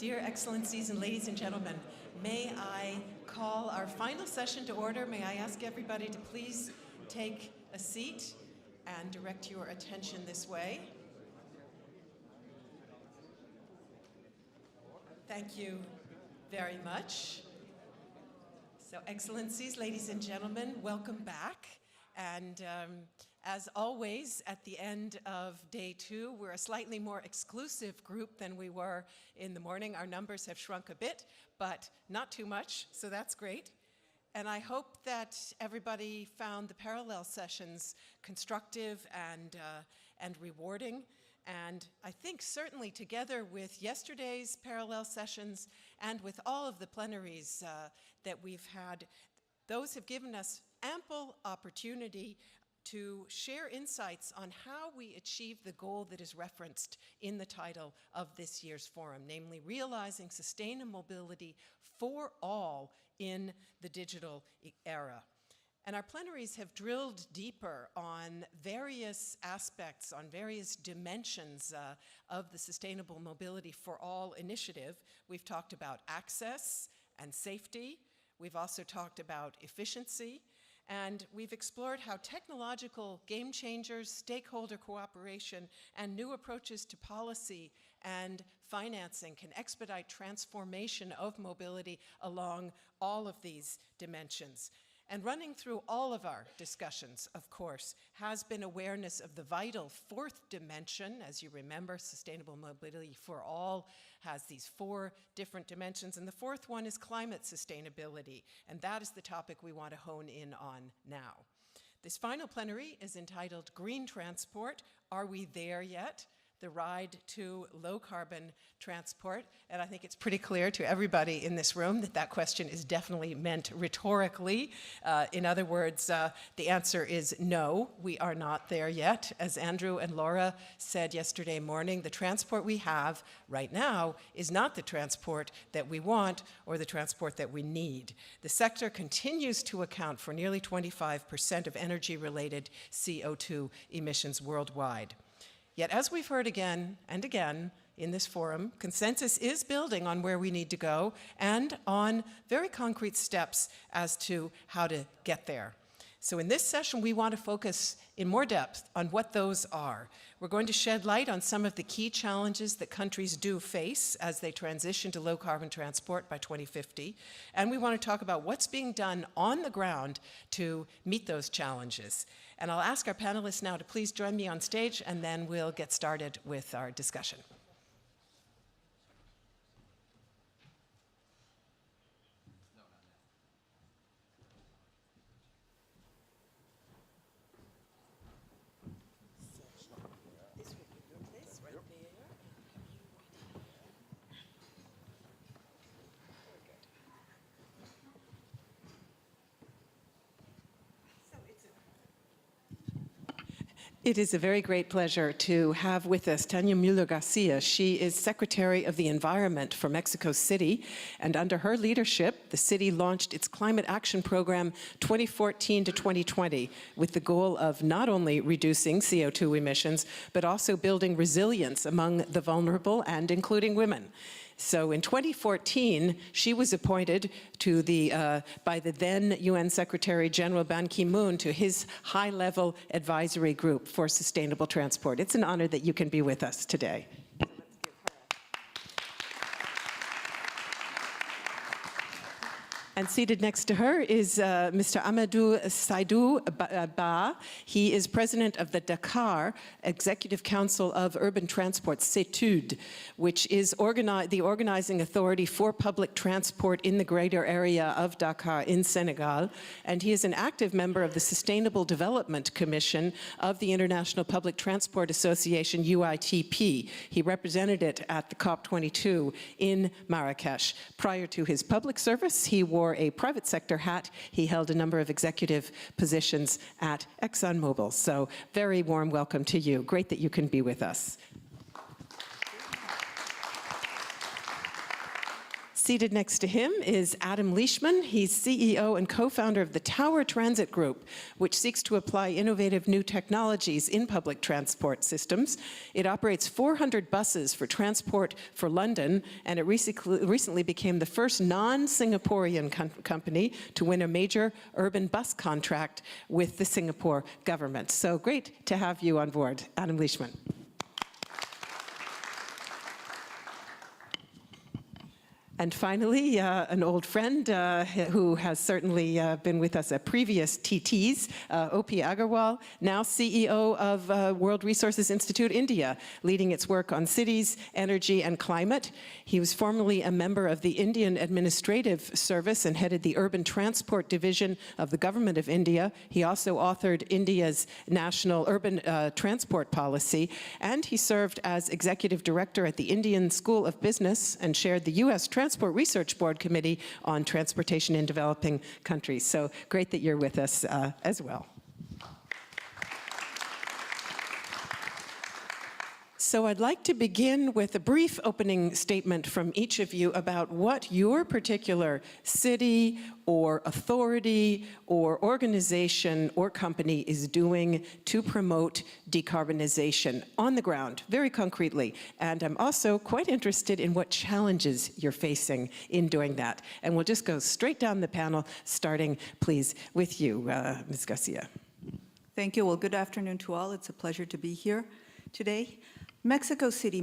Dear Excellencies and ladies and gentlemen, may I call our final session to order. May I ask everybody to please take a seat and direct your attention this way. Thank you very much. So, Excellencies, ladies and gentlemen, welcome back. And as always, at the end of day 2, we're a slightly more exclusive group than we were in the morning. Our numbers have shrunk a bit, but not too much, so that's great. And I hope that everybody found the parallel sessions constructive and rewarding. And I think certainly together with yesterday's parallel sessions and with all of the plenaries that we've had, those have given us ample opportunity to share insights on how we achieve the goal that is referenced in the title of this year's forum, namely realizing sustainable mobility for all in the digital era. And our plenaries have drilled deeper on various aspects, on various dimensions of the Sustainable Mobility for All initiative. We've talked about access and safety. We've also talked about efficiency. And we've explored how technological game changers, stakeholder cooperation, and new approaches to policy and financing can expedite transformation of mobility along all of these dimensions. And running through all of our discussions, of course, has been awareness of the vital fourth dimension. As you remember, Sustainable Mobility for All has these 4 different dimensions, and the fourth one is climate sustainability, and that is the topic we want to hone in on now. This final plenary is entitled Green Transport, Are We There Yet? The Ride to Low-Carbon Transport. And I think it's pretty clear to everybody in this room that that question is definitely meant rhetorically. In other words, the answer is no, we are not there yet. As Andrew and Laura said yesterday morning, the transport we have right now is not the transport that we want or the transport that we need. The sector continues to account for nearly 25% of energy-related CO2 emissions worldwide. Yet, as we've heard again and again in this forum, consensus is building on where we need to go and on very concrete steps as to how to get there. So in this session, we want to focus in more depth on what those are. We're going to shed light on some of the key challenges that countries do face as they transition to low-carbon transport by 2050. And we want to talk about what's being done on the ground to meet those challenges. And I'll ask our panelists now to please join me on stage, and then we'll get started with our discussion. It is a very great pleasure to have with us Tania Müller-Garcia. She is Secretary of the Environment for Mexico City, and under her leadership, the city launched its Climate Action Program 2014 to 2020 with the goal of not only reducing CO2 emissions, but also building resilience among the vulnerable and including women. So in 2014, she was appointed to by the then UN Secretary General Ban Ki-moon to his high-level advisory group for sustainable transport. It's an honor that you can be with us today. And seated next to her is Mr. Amadou Saidou Ba. He is president of the Dakar Executive Council of Urban Transport, CETUD, which is the organizing authority for public transport in the greater area of Dakar in Senegal. And he is an active member of the Sustainable Development Commission of the International Public Transport Association, UITP. He represented it at the COP22 in Marrakesh. Prior to his public service, he wore a private sector hat. He held a number of executive positions at ExxonMobil. So very warm welcome to you. Great that you can be with us. Seated next to him is Adam Leishman. He's CEO and co-founder of the Tower Transit Group, which seeks to apply innovative new technologies in public transport systems. It operates 400 buses for Transport for London, and it recently became the first non-Singaporean company to win a major urban bus contract with the Singapore government. So great to have you on board, Adam Leishman. And finally, an old friend who has certainly been with us at previous TTs, O.P. Agarwal, now CEO of World Resources Institute India, leading its work on cities, energy, and climate. He was formerly a member of the Indian Administrative Service and headed the Urban Transport Division of the Government of India. He also authored India's National Urban Transport Policy, and he served as Executive Director at the Indian School of Business and chaired the U.S. Transport Research Board Committee on Transportation in Developing Countries. So great that you're with us as well. So I'd like to begin with a brief opening statement from each of you about what your particular city or authority or organization or company is doing to promote decarbonization on the ground, very concretely. And I'm also quite interested in what challenges you're facing in doing that. And we'll just go straight down the panel, starting, please, with you, Ms. Garcia. Thank you. Well, good afternoon to all. It's a pleasure to be here today. Mexico City,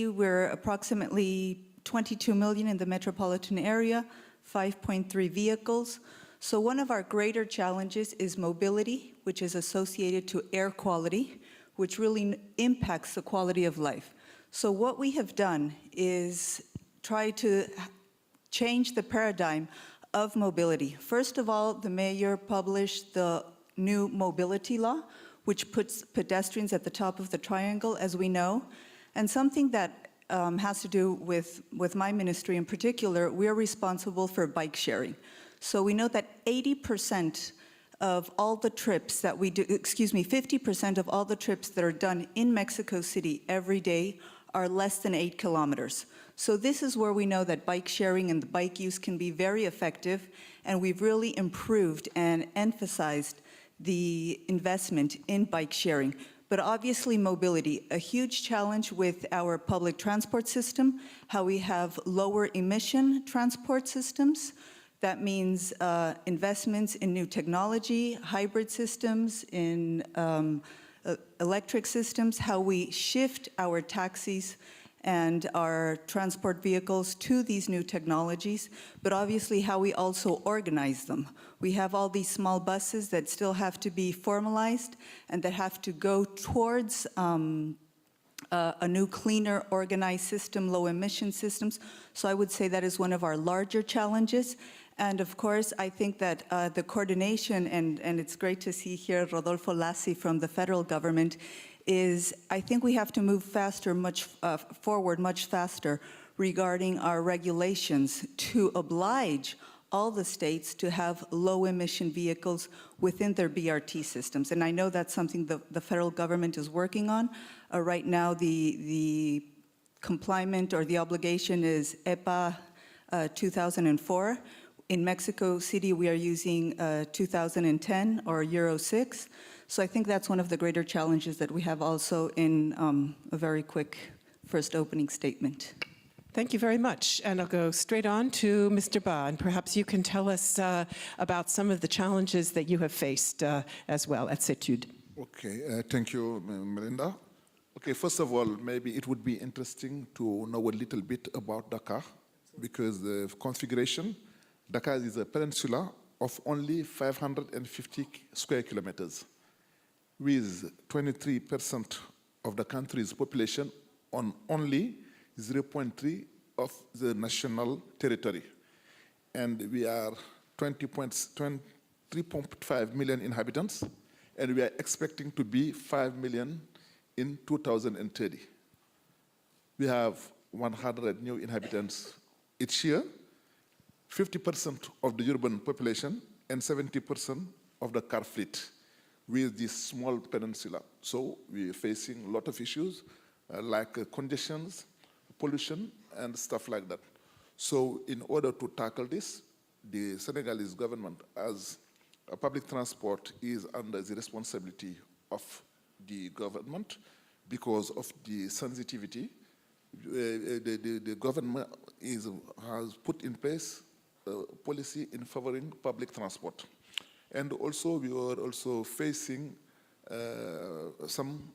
we're approximately 22 million in the metropolitan area, 5.3 vehicles. So one of our greater challenges is mobility, which is associated to air quality, which really impacts the quality of life. So what we have done is try to change the paradigm of mobility. First of all, the mayor published the new mobility law, which puts pedestrians at the top of the triangle, as we know. And something that has to do with my ministry in particular, we're responsible for bike sharing. So we know that 80% of all the trips that we do, 50% of all the trips that are done in Mexico City every day are less than 8 kilometers. So this is where we know that bike sharing and the bike use can be very effective, and we've really improved and emphasized the investment in bike sharing. But obviously mobility, a huge challenge with our public transport system, how we have lower emission transport systems. That means investments in new technology, hybrid systems, in electric systems, how we shift our taxis and our transport vehicles to these new technologies, but obviously how we also organize them. We have all these small buses that still have to be formalized and that have to go towards a new, cleaner, organized system, low emission systems. So I would say that is one of our larger challenges. And of course, I think that the coordination, and it's great to see here Rodolfo Lassi from the federal government, is I think we have to move faster, forward much faster regarding our regulations to oblige all the states to have low emission vehicles within their BRT systems. And I know that's something the federal government is working on. Right now, the compliance or the obligation is EPA 2004. In Mexico City, we are using 2010 or Euro 6. So I think that's one of the greater challenges that we have also in a very quick first opening statement. Thank you very much. And I'll go straight on to Mr. Ba, and perhaps you can tell us about some of the challenges that you have faced as well at CETUD. Okay, thank you, Melinda. Okay, first of all, maybe it would be interesting to know a little bit about Dakar, because the configuration, Dakar is a peninsula of only 550 square kilometers, with 23% of the country's population on only 0.3 of the national territory. And we are 3.5 million inhabitants, and we are expecting to be 5 million in 2030. We have 100 new inhabitants each year, 50% of the urban population, and 70% of the car fleet with this small peninsula. So we're facing a lot of issues like congestions, pollution, and stuff like that. So in order to tackle this, the Senegalese government, as public transport is under the responsibility of the government because of the sensitivity, the government has put in place a policy in favoring public transport. And also we are also facing some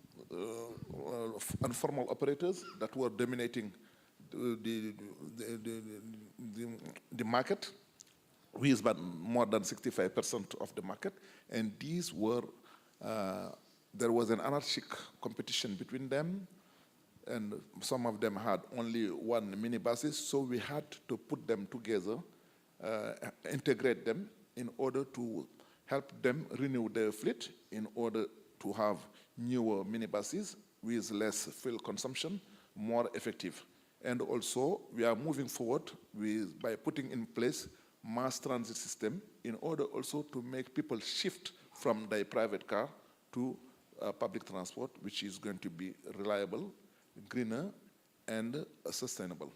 informal operators that were dominating the market, with more than 65% of the market, and these were, there was an anarchic competition between them, and some of them had only one minibuses, so we had to put them together, integrate them in order to help them renew their fleet in order to have newer minibuses with less fuel consumption, more effective. And also, we are moving forward by putting in place mass transit system in order also to make people shift from their private car to public transport, which is going to be reliable, greener, and sustainable.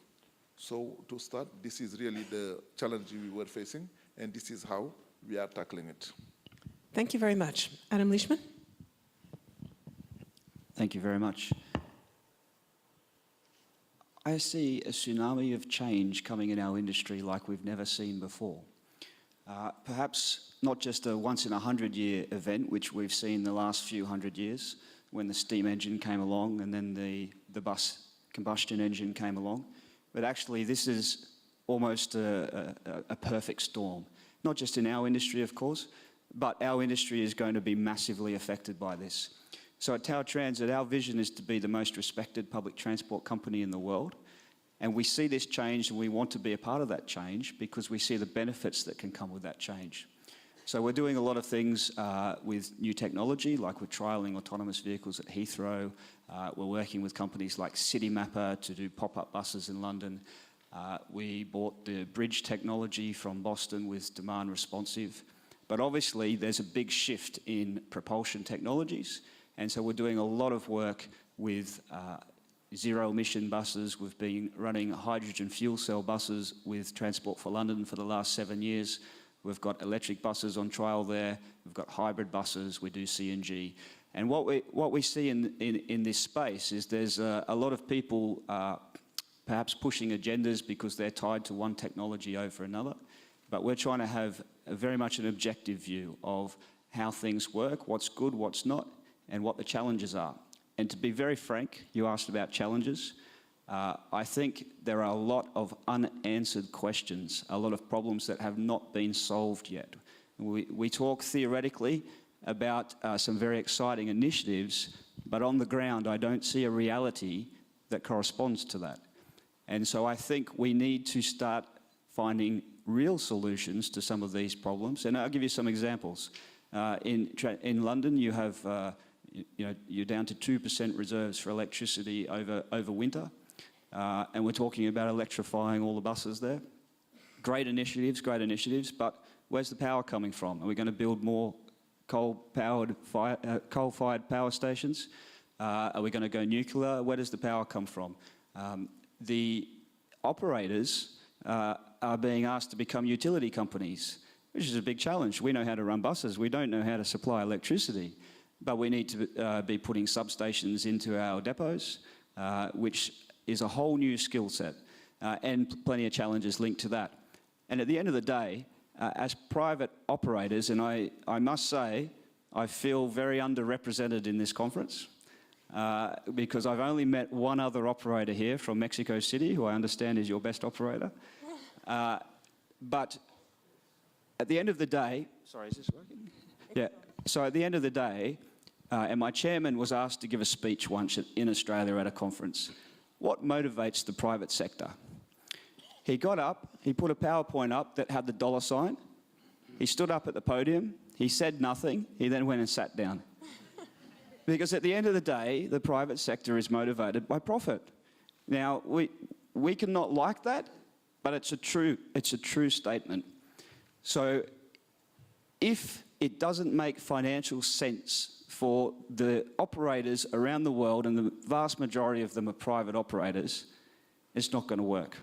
So to start, this is really the challenge we were facing, and this is how we are tackling it. Thank you very much. Adam Leishman? Thank you very much. I see a tsunami of change coming in our industry like we've never seen before. Perhaps not just a once-in-a-100-year event, which we've seen the last few hundred years, when the steam engine came along and then the bus combustion engine came along, but actually this is almost a perfect storm. Not just in our industry, of course, but our industry is going to be massively affected by this. So at Tower Transit, our vision is to be the most respected public transport company in the world. And we see this change and we want to be a part of that change because we see the benefits that can come with that change. So we're doing a lot of things with new technology, like we're trialling autonomous vehicles at Heathrow. We're working with companies like Citymapper to do pop-up buses in London. We bought the bridge technology from Boston with demand responsive. But obviously there's a big shift in propulsion technologies. And so we're doing a lot of work with zero-emission buses. We've been running hydrogen fuel cell buses with Transport for London for the last 7 years. We've got electric buses on trial there. We've got hybrid buses. We do CNG. And what we see in this space is there's a lot of people perhaps pushing agendas because they're tied to one technology over another. But we're trying to have very much an objective view of how things work, what's good, what's not, and what the challenges are. And to be very frank, you asked about challenges. I think there are a lot of unanswered questions, a lot of problems that have not been solved yet. We talk theoretically about some very exciting initiatives, but on the ground I don't see a reality that corresponds to that. And so I think we need to start finding real solutions to some of these problems. And I'll give you some examples. In London, you have you're down to 2% reserves for electricity over winter, and we're talking about electrifying all the buses there. Great initiatives, but where's the power coming from? Are we going to build more coal-fired power stations? Are we going to go nuclear? Where does the power come from? The operators are being asked to become utility companies, which is a big challenge. We know how to run buses. We don't know how to supply electricity. But we need to be putting substations into our depots, which is a whole new skill set, and plenty of challenges linked to that. And at the end of the day, as private operators, and I must say, I feel very underrepresented in this conference, because I've only met one other operator here from Mexico City, who I understand is your best operator. But at the end of the day, sorry, is this working? Yeah. So at the end of the day, and my chairman was asked to give a speech once in Australia at a conference. What motivates the private sector? He got up, he put a PowerPoint up that had the dollar sign. He stood up at the podium, he said nothing, he then went and sat down. Because at the end of the day, the private sector is motivated by profit. Now, we cannot like that, but it's a true statement. So if it doesn't make financial sense for the operators around the world, and the vast majority of them are private operators, it's not going to work.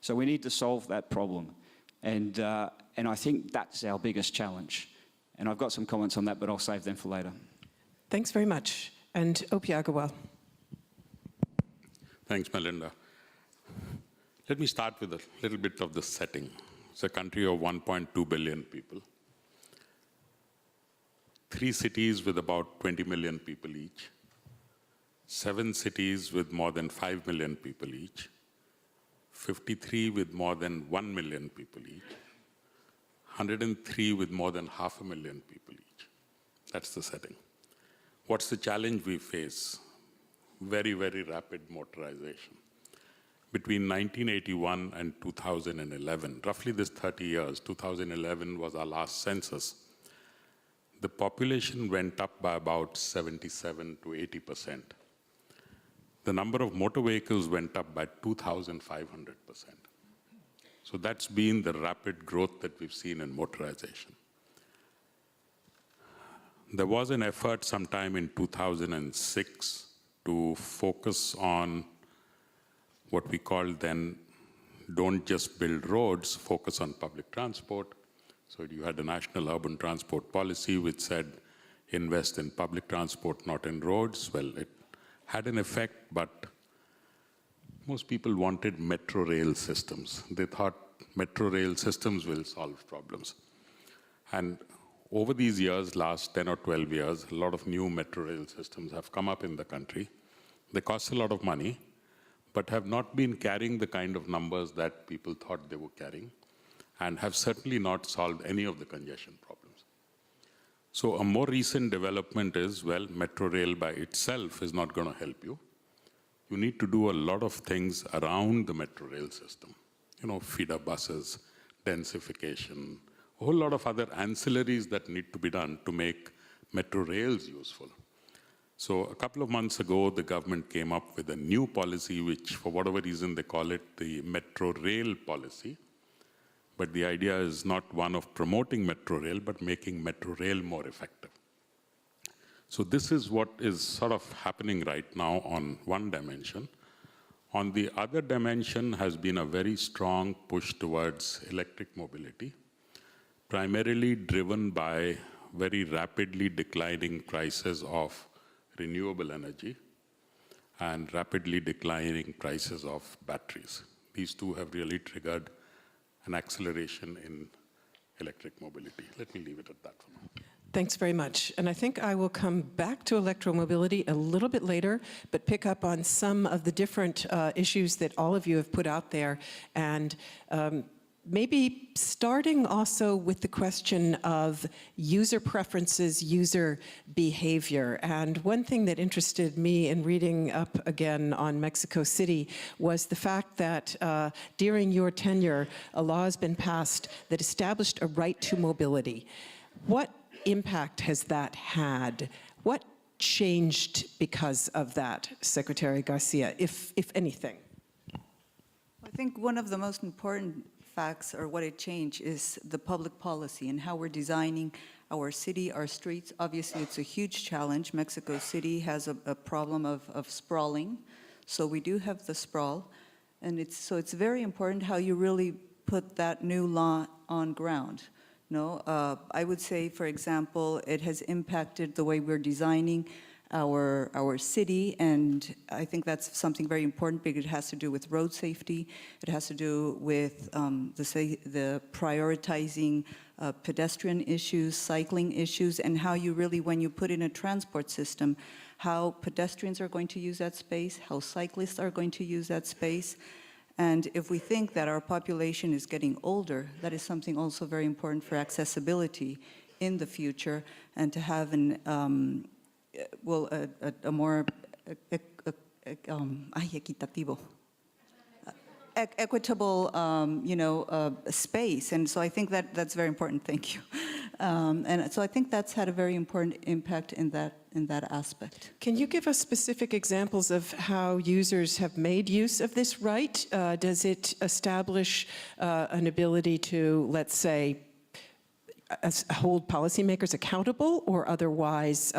So we need to solve that problem. And I think that's our biggest challenge. And I've got some comments on that, but I'll save them for later. Thanks very much. And Opi Agarwal. Thanks, Melinda. Let me start with a little bit of the setting. It's a country of 1.2 billion people. 3 cities with about 20 million people each. 7 cities with more than 5 million people each. 53 with more than 1 million people each. 103 with more than 500,000 people each. That's the setting. What's the challenge we face? Very, very rapid motorization. Between 1981 and 2011, roughly this 30 years, 2011 was our last census, the population went up by about 77 to 80%. The number of motor vehicles went up by 2,500%. So that's been the rapid growth that we've seen in motorization. There was an effort sometime in 2006 to focus on what we called then, don't just build roads, focus on public transport. So you had a national urban transport policy which said, invest in public transport, not in roads. Well, it had an effect, but most people wanted metro rail systems. They thought metro rail systems will solve problems. And over these years, last 10 or 12 years, a lot of new metro rail systems have come up in the country. They cost a lot of money, but have not been carrying the kind of numbers that people thought they were carrying, and have certainly not solved any of the congestion problems. So a more recent development is, well, metro rail by itself is not going to help you. You need to do a lot of things around the metro rail system. You know, feeder buses, densification, a whole lot of other ancillaries that need to be done to make metro rails useful. So a couple of months ago, the government came up with a new policy, which for whatever reason they call it the metro rail policy. But the idea is not one of promoting metro rail, but making metro rail more effective. So this is what is sort of happening right now on one dimension. On the other dimension has been a very strong push towards electric mobility, primarily driven by very rapidly declining prices of renewable energy and rapidly declining prices of batteries. These two have really triggered an acceleration in electric mobility. Let me leave it at that for now. Thanks very much. And I think I will come back to electromobility a little bit later, but pick up on some of the different issues that all of you have put out there, and maybe starting also with the question of user preferences, user behavior. And one thing that interested me in reading up again on Mexico City was the fact that during your tenure, a law has been passed that established a right to mobility. What impact has that had? What changed because of that, Secretary Garcia, if anything? I think one of the most important facts, or what it changed, is the public policy and how we're designing our city, our streets. Obviously, it's a huge challenge. Mexico City has a problem of sprawling. So we do have the sprawl. And it's very important how you really put that new law on ground. No, I would say, for example, it has impacted the way we're designing our city, and I think that's something very important because it has to do with road safety. It has to do with the prioritizing pedestrian issues, cycling issues, and how you really, when you put in a transport system, how pedestrians are going to use that space, how cyclists are going to use that space. And if we think that our population is getting older, that is something also very important for accessibility in the future, and to have a more equitativo, equitable, space. And so I think that's very important. Thank you. And so I think that's had a very important impact in that aspect. Can you give us specific examples of how users have made use of this right? Does it establish an ability to, let's say, hold policymakers accountable or otherwise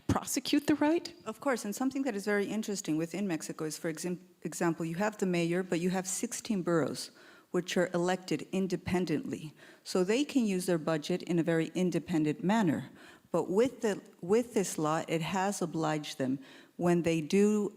prosecute the right? Of course, and something that is very interesting within Mexico is, for example, you have the mayor, but you have 16 boroughs, which are elected independently. So they can use their budget in a very independent manner. But with this law, it has obliged them, when they do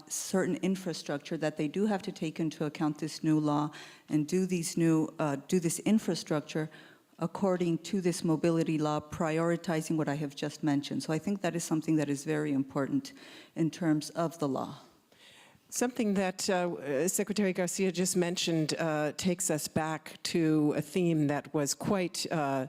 certain infrastructure, that they do have to take into account this new law and do this infrastructure according to this mobility law, prioritizing what I have just mentioned. So I think that is something that is very important in terms of the law. Something that Secretary Garcia just mentioned takes us back to a theme that was quite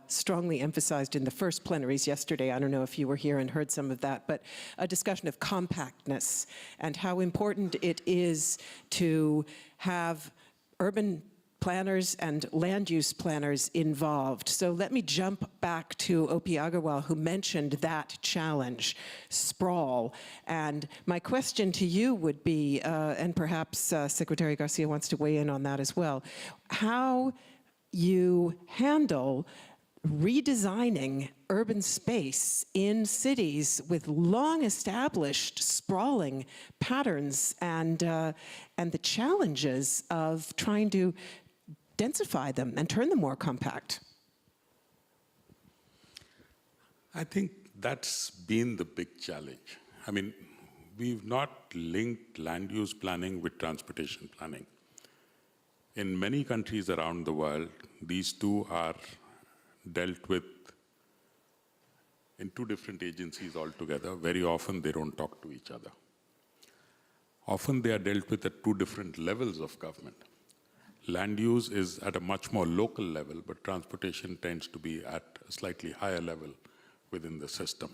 strongly emphasized in the first plenaries yesterday. I don't know if you were here and heard some of that, but a discussion of compactness and how important it is to have urban planners and land use planners involved. So let me jump back to O.P. Agarwal, who mentioned that challenge, sprawl. And my question to you would be, and perhaps Secretary Garcia wants to weigh in on that as well, how you handle redesigning urban space in cities with long-established sprawling patterns and the challenges of trying to densify them and turn them more compact. I think that's been the big challenge. I mean, we've not linked land use planning with transportation planning. In many countries around the world, these two are dealt with in two different agencies altogether. Very often they don't talk to each other. Often they are dealt with at two different levels of government. Land use is at a much more local level, but transportation tends to be at a slightly higher level within the system.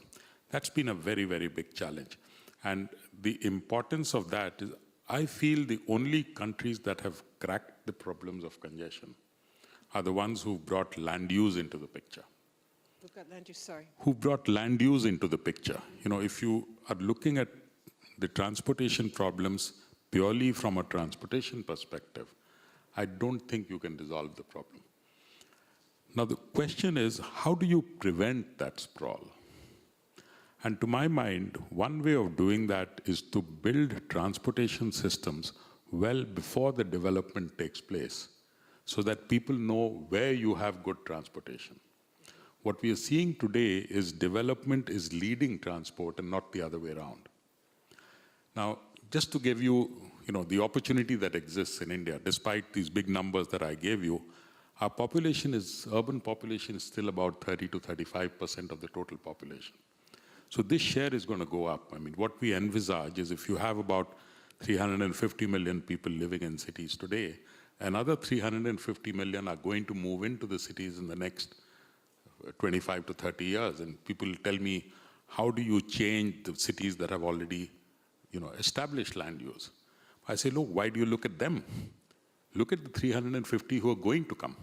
That's been a very, very big challenge. And the importance of that is, I feel the only countries that have cracked the problems of congestion are the ones who brought land use into the picture. We've got land use, sorry. Who brought land use into the picture. You know, if you are looking at the transportation problems purely from a transportation perspective, I don't think you can resolve the problem. Now the question is, how do you prevent that sprawl? And to my mind, one way of doing that is to build transportation systems well before the development takes place, so that people know where you have good transportation. What we are seeing today is development is leading transport and not the other way around. Now, just to give you, the opportunity that exists in India, despite these big numbers that I gave you, our urban population is still about 30 to 35% of the total population. So this share is going to go up. I mean, what we envisage is if you have about 350 million people living in cities today, another 350 million are going to move into the cities in the next 25 to 30 years. And people tell me, how do you change the cities that have already, established land use? I say, look, why do you look at them? Look at the 350 who are going to come.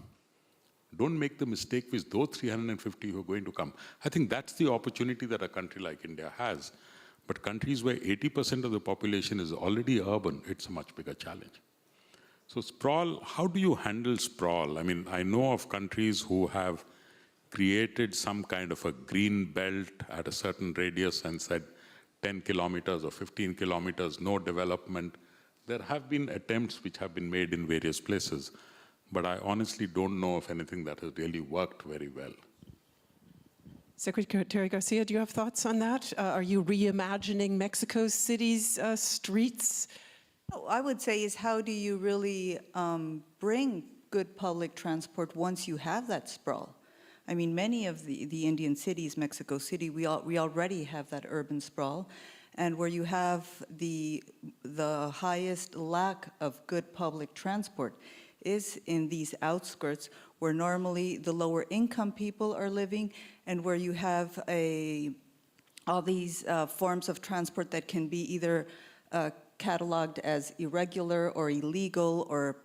Don't make the mistake with those 350 who are going to come. I think that's the opportunity that a country like India has. But countries where 80% of the population is already urban, it's a much bigger challenge. So sprawl, how do you handle sprawl? I mean, I know of countries who have created some kind of a green belt at a certain radius and said 10 kilometers or 15 kilometers, no development. There have been attempts which have been made in various places, but I honestly don't know of anything that has really worked very well. Secretary Garcia, do you have thoughts on that? Are you reimagining Mexico's cities' streets? I would say is, how do you really bring good public transport once you have that sprawl? I mean, many of the Indian cities, Mexico City, we already have that urban sprawl. And where you have the highest lack of good public transport is in these outskirts, where normally the lower income people are living, and where you have all these forms of transport that can be either cataloged as irregular or illegal, or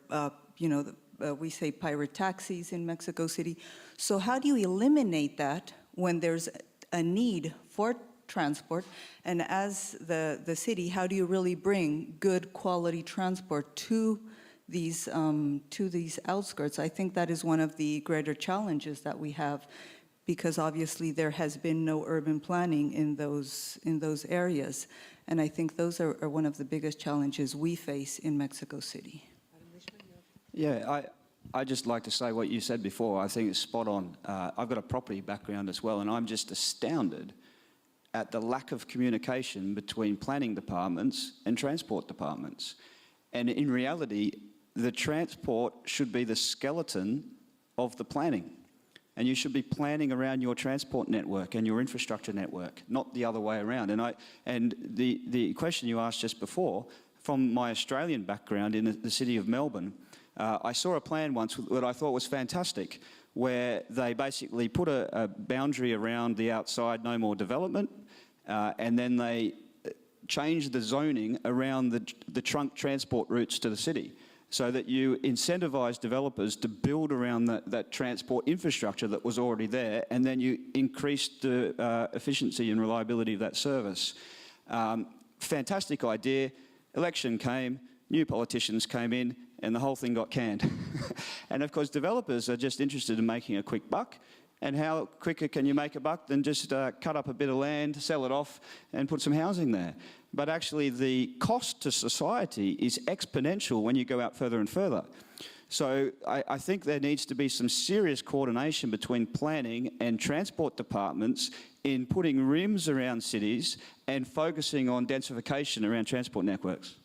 we say pirate taxis in Mexico City. So how do you eliminate that when there's a need for transport? And as the city, how do you really bring good quality transport to these outskirts. I think that is one of the greater challenges that we have, because obviously there has been no urban planning in those areas. And I think those are one of the biggest challenges we face in Mexico City. Yeah, I just like to say what you said before. I think it's spot on. I've got a property background as well, and I'm just astounded at the lack of communication between planning departments and transport departments. And in reality, the transport should be the skeleton of the planning. And you should be planning around your transport network and your infrastructure network, not the other way around. And the question you asked just before, from my Australian background in the city of Melbourne, I saw a plan once that I thought was fantastic, where they basically put a boundary around the outside, no more development, and then they changed the zoning around the trunk transport routes to the city, so that you incentivize developers to build around that transport infrastructure that was already there, and then you increased the efficiency and reliability of that service. Fantastic idea. Election came, new politicians came in, and the whole thing got canned. And of course, developers are just interested in making a quick buck. And how quicker can you make a buck than just cut up a bit of land, sell it off, and put some housing there? But actually, the cost to society is exponential when you go out further and further. So I think there needs to be some serious coordination between planning and transport departments in putting rims around cities and focusing on densification around transport networks.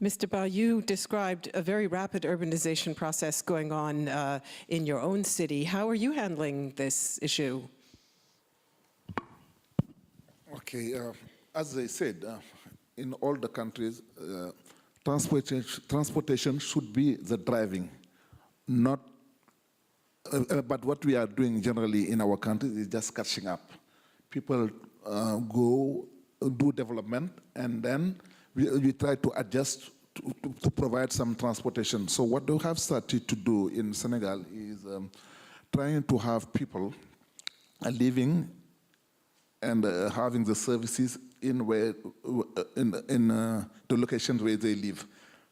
Mr. Ba, you described a very rapid urbanization process going on in your own city. How are you handling this issue? Okay, as I said, in all the countries, transportation should be the driving, not. But what we are doing generally in our country is just catching up. People go do development, and then we try to adjust to provide some transportation. So what we have started to do in Senegal is trying to have people living and having the services in the locations where they live.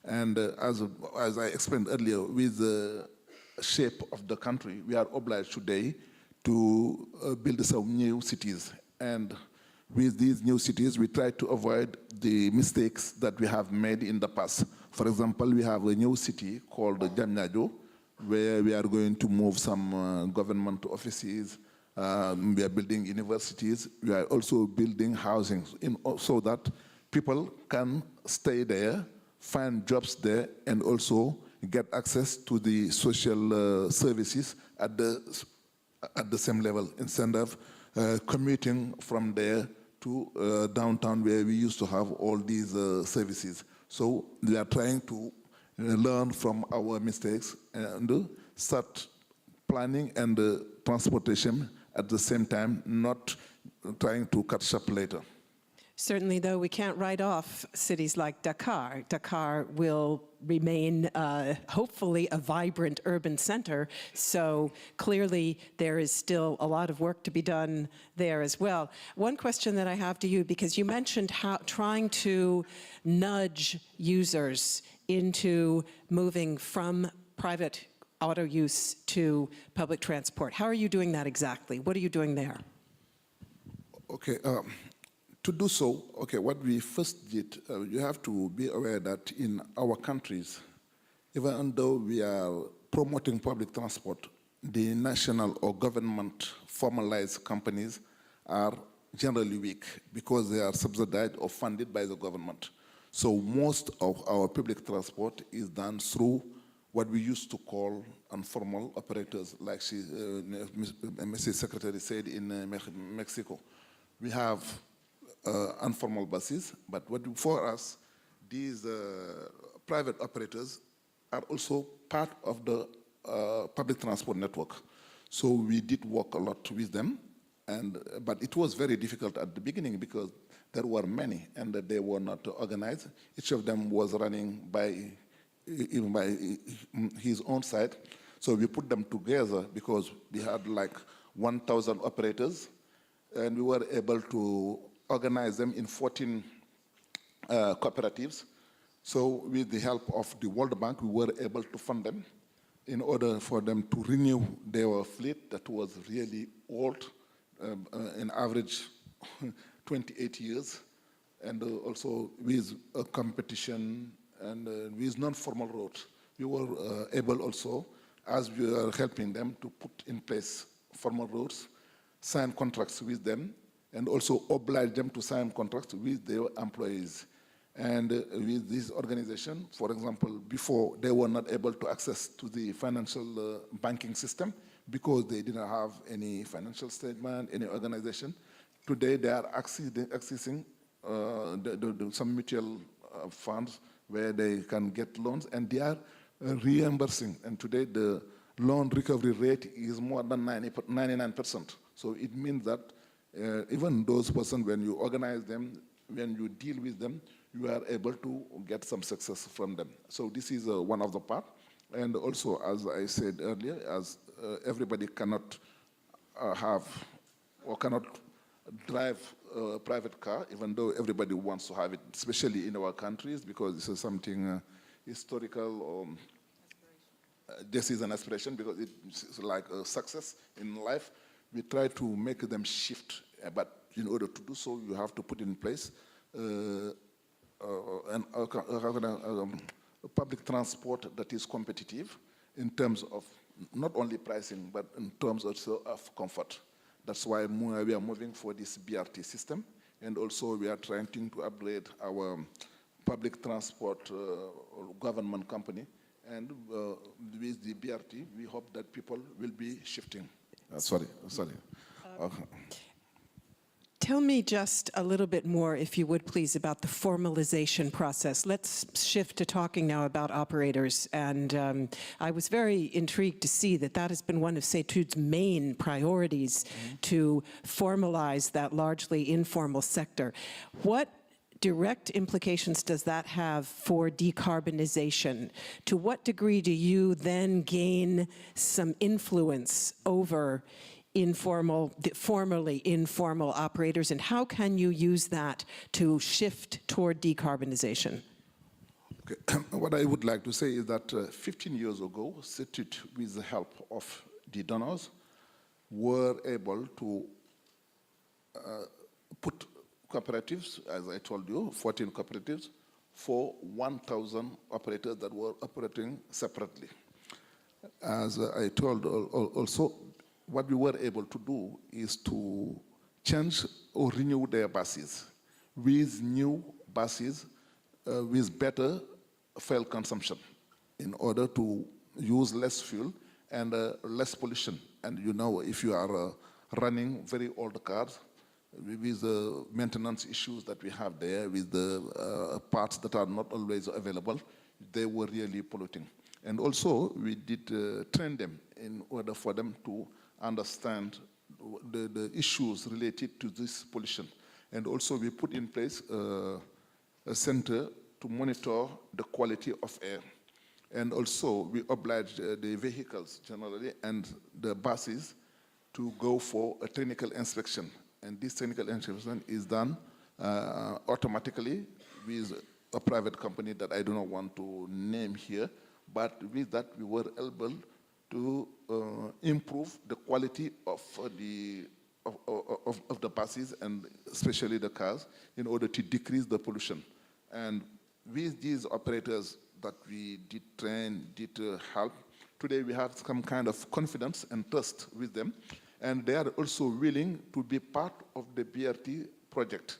And as I explained earlier, with the shape of the country, we are obliged today to build some new cities. And with these new cities, we try to avoid the mistakes that we have made in the past. For example, we have a new city called Diamniadio, where we are going to move some government offices. We are building universities. We are also building housing so that people can stay there, find jobs there, and also get access to the social services at the same level, instead of commuting from there to downtown, where we used to have all these services. So we are trying to learn from our mistakes and start planning and transportation at the same time, not trying to catch up later. Certainly, though, we can't write off cities like Dakar. Dakar will remain, hopefully, a vibrant urban center. So clearly, there is still a lot of work to be done there as well. One question that I have to you, because you mentioned how trying to nudge users into moving from private auto use to public transport. How are you doing that exactly? What are you doing there? Okay. To do so, okay, what we first did, you have to be aware that in our countries, even though we are promoting public transport, the national or government formalized companies are generally weak because they are subsidized or funded by the government. So most of our public transport is done through what we used to call informal operators, like Mrs. Secretary said in Mexico. We have informal buses, but for us, these private operators are also part of the public transport network. So we did work a lot with them, but it was very difficult at the beginning because there were many and they were not organized. Each of them was running even by his own side. So we put them together because we had like 1,000 operators, and we were able to organize them in 14 cooperatives, So with the help of the World Bank, we were able to fund them in order for them to renew their fleet that was really old, in average 28 years, and also with a competition and with non-formal roads. We were able also, as we are helping them, to put in place formal roads, sign contracts with them, and also oblige them to sign contracts with their employees. And with this organization, for example, before they were not able to access to the financial banking system because they didn't have any financial statement, any organization. Today they are accessing some mutual funds where they can get loans, and they are reimbursing. And today the loan recovery rate is more than 99%. So it means that even those persons, when you organize them, when you deal with them, you are able to get some success from them. So this is one of the part. And also, as I said earlier, as everybody cannot have or cannot drive a private car, even though everybody wants to have it, especially in our countries, because this is something historical or this is an aspiration because it's like a success in life. We try to make them shift, but in order to do so, you have to put in place a public transport that is competitive in terms of not only pricing, but in terms also of comfort. That's why we are moving for this BRT system, and also we are trying to upgrade our public transport government company, and with the BRT, we hope that people will be shifting. Sorry. Tell me just a little bit more, if you would please, about the formalization process. Let's shift to talking now about operators. And I was very intrigued to see that that has been one of CETUD's main priorities, to formalize that largely informal sector. What direct implications does that have for decarbonization? To what degree do you then gain some influence over formerly informal operators, and how can you use that to shift toward decarbonization? Okay. What I would like to say is that 15 years ago, CETUD, with the help of the donors, were able to put cooperatives, as I told you, 14 cooperatives, for 1,000 operators that were operating separately. As I told also, what we were able to do is to change or renew their buses with new buses with better fuel consumption in order to use less fuel and less pollution. And you know, if you are running very old cars, with the maintenance issues that we have there, with the parts that are not always available, they were really polluting. And also, we did train them in order for them to understand the issues related to this pollution. And also, we put in place a center to monitor the quality of air. And also, we obliged the vehicles generally and the buses to go for a technical inspection. And this technical inspection is done automatically with a private company that I do not want to name here, but with that we were able to improve the quality of the buses and especially the cars in order to decrease the pollution. And with these operators that we did train, did help, today we have some kind of confidence and trust with them. And they are also willing to be part of the BRT project,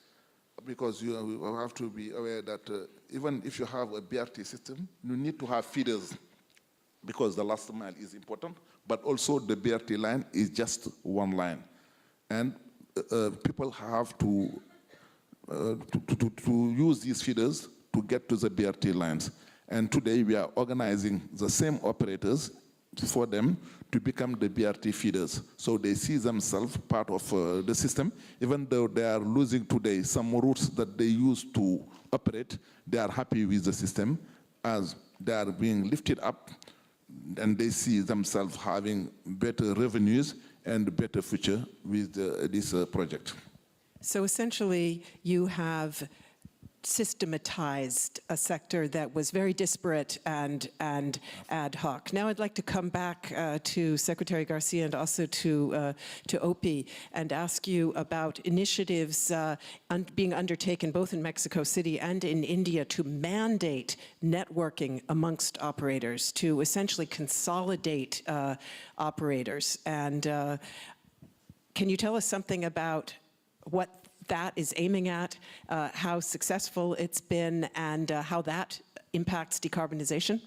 because you have to be aware that even if you have a BRT system, you need to have feeders, because the last mile is important, but also the BRT line is just one line. And people have to use these feeders to get to the BRT lines. And today we are organizing the same operators for them to become the BRT feeders. So they see themselves part of the system, even though they are losing today some routes that they used to operate, they are happy with the system as they are being lifted up, and they see themselves having better revenues and better future with this project. So essentially, you have systematized a sector that was very disparate and ad hoc. Now I'd like to come back to Secretary Garcia and also to Opie and ask you about initiatives being undertaken both in Mexico City and in India to mandate networking amongst operators, to essentially consolidate operators. And can you tell us something about what that is aiming at, how successful it's been, and how that impacts decarbonization?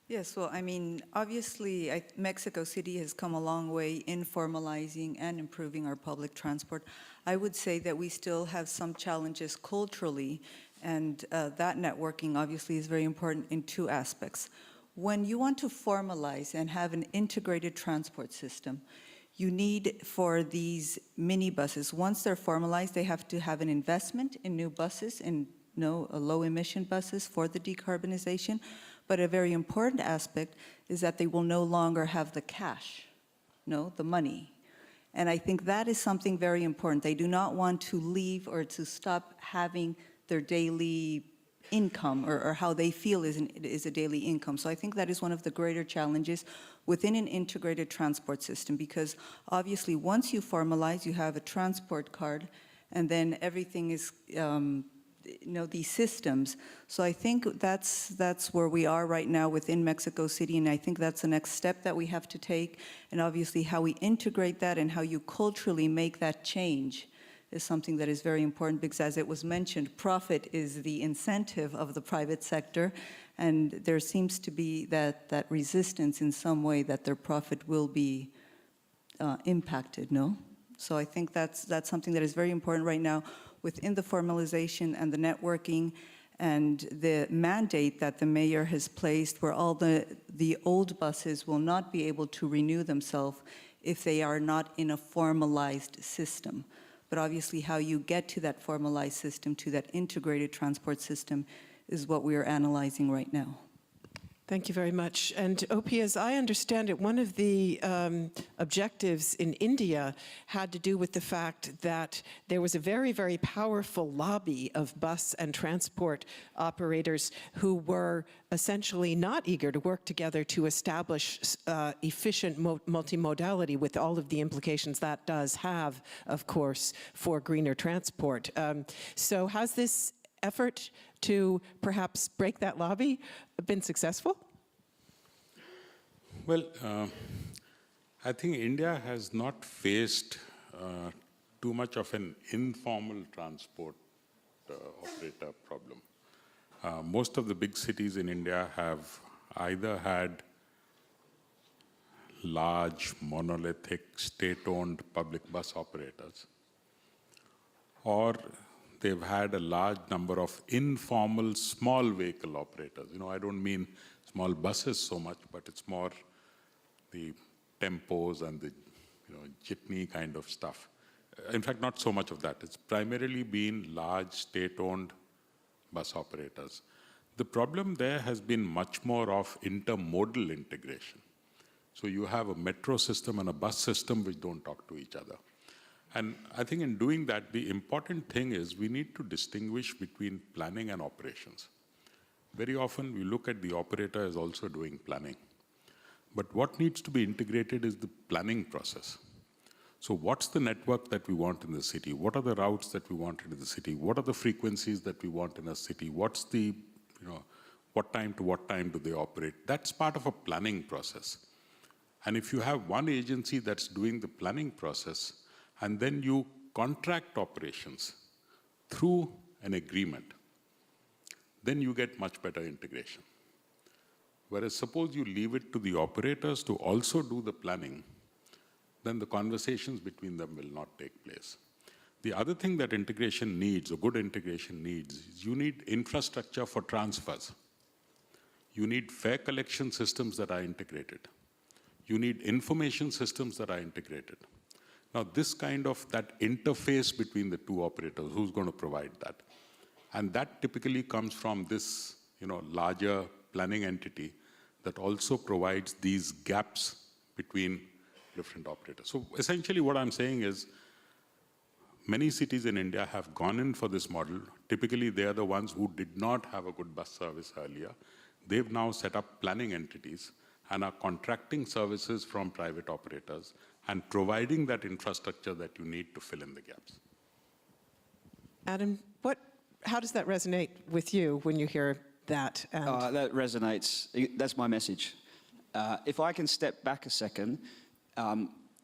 Yes, well, I mean, obviously, Mexico City has come a long way in formalizing and improving our public transport. I would say that we still have some challenges culturally, and that networking obviously is very important in two aspects. When you want to formalize and have an integrated transport system, you need for these minibuses, once they're formalized, they have to have an investment in new buses and low-emission buses for the decarbonization. But a very important aspect is that they will no longer have the cash, the money. And I think that is something very important. They do not want to leave or to stop having their daily income or how they feel is a daily income. So I think that is one of the greater challenges within an integrated transport system, because obviously once you formalize, you have a transport card, and then everything is, these systems. So I think that's where we are right now within Mexico City, and I think that's the next step that we have to take. And obviously how we integrate that and how you culturally make that change is something that is very important, because as it was mentioned, profit is the incentive of the private sector, and there seems to be that resistance in some way that their profit will be impacted, no? So I think that's something that is very important right now within the formalization and the networking and the mandate that the mayor has placed, where all the old buses will not be able to renew themselves if they are not in a formalized system. But obviously how you get to that formalized system, to that integrated transport system, is what we are analyzing right now. Thank you very much. And Opie, as I understand it, one of the objectives in India had to do with the fact that there was a very, very powerful lobby of bus and transport operators who were essentially not eager to work together to establish efficient multimodality, with all of the implications that does have, of course, for greener transport. So has this effort to perhaps break that lobby been successful? Well, I think India has not faced too much of an informal transport operator problem. Most of the big cities in India have either had large, monolithic, state-owned public bus operators, or they've had a large number of informal small vehicle operators. I don't mean small buses so much, but it's more the tempos and the jitney kind of stuff. In fact, not so much of that. It's primarily been large state-owned bus operators. The problem there has been much more of intermodal integration. So you have a metro system and a bus system which don't talk to each other. And I think in doing that, the important thing is we need to distinguish between planning and operations. Very often we look at the operator as also doing planning. But what needs to be integrated is the planning process. So what's the network that we want in the city? What are the routes that we want in the city? What are the frequencies that we want in a city? What's the, what time to what time do they operate? That's part of a planning process. And if you have one agency that's doing the planning process, and then you contract operations through an agreement, then you get much better integration. Whereas suppose you leave it to the operators to also do the planning, then the conversations between them will not take place. The other thing that integration needs, or good integration needs, is you need infrastructure for transfers. You need fare collection systems that are integrated. You need information systems that are integrated. Now, this kind of, that interface between the two operators, who's going to provide that? And that typically comes from this, larger planning entity that also provides these gaps between different operators. So essentially what I'm saying is, Many cities in India have gone in for this model. Typically, they are the ones who did not have a good bus service earlier. They've now set up planning entities and are contracting services from private operators and providing that infrastructure that you need to fill in the gaps. Adam, how does that resonate with you when you hear that? That resonates. That's my message. If I can step back a second,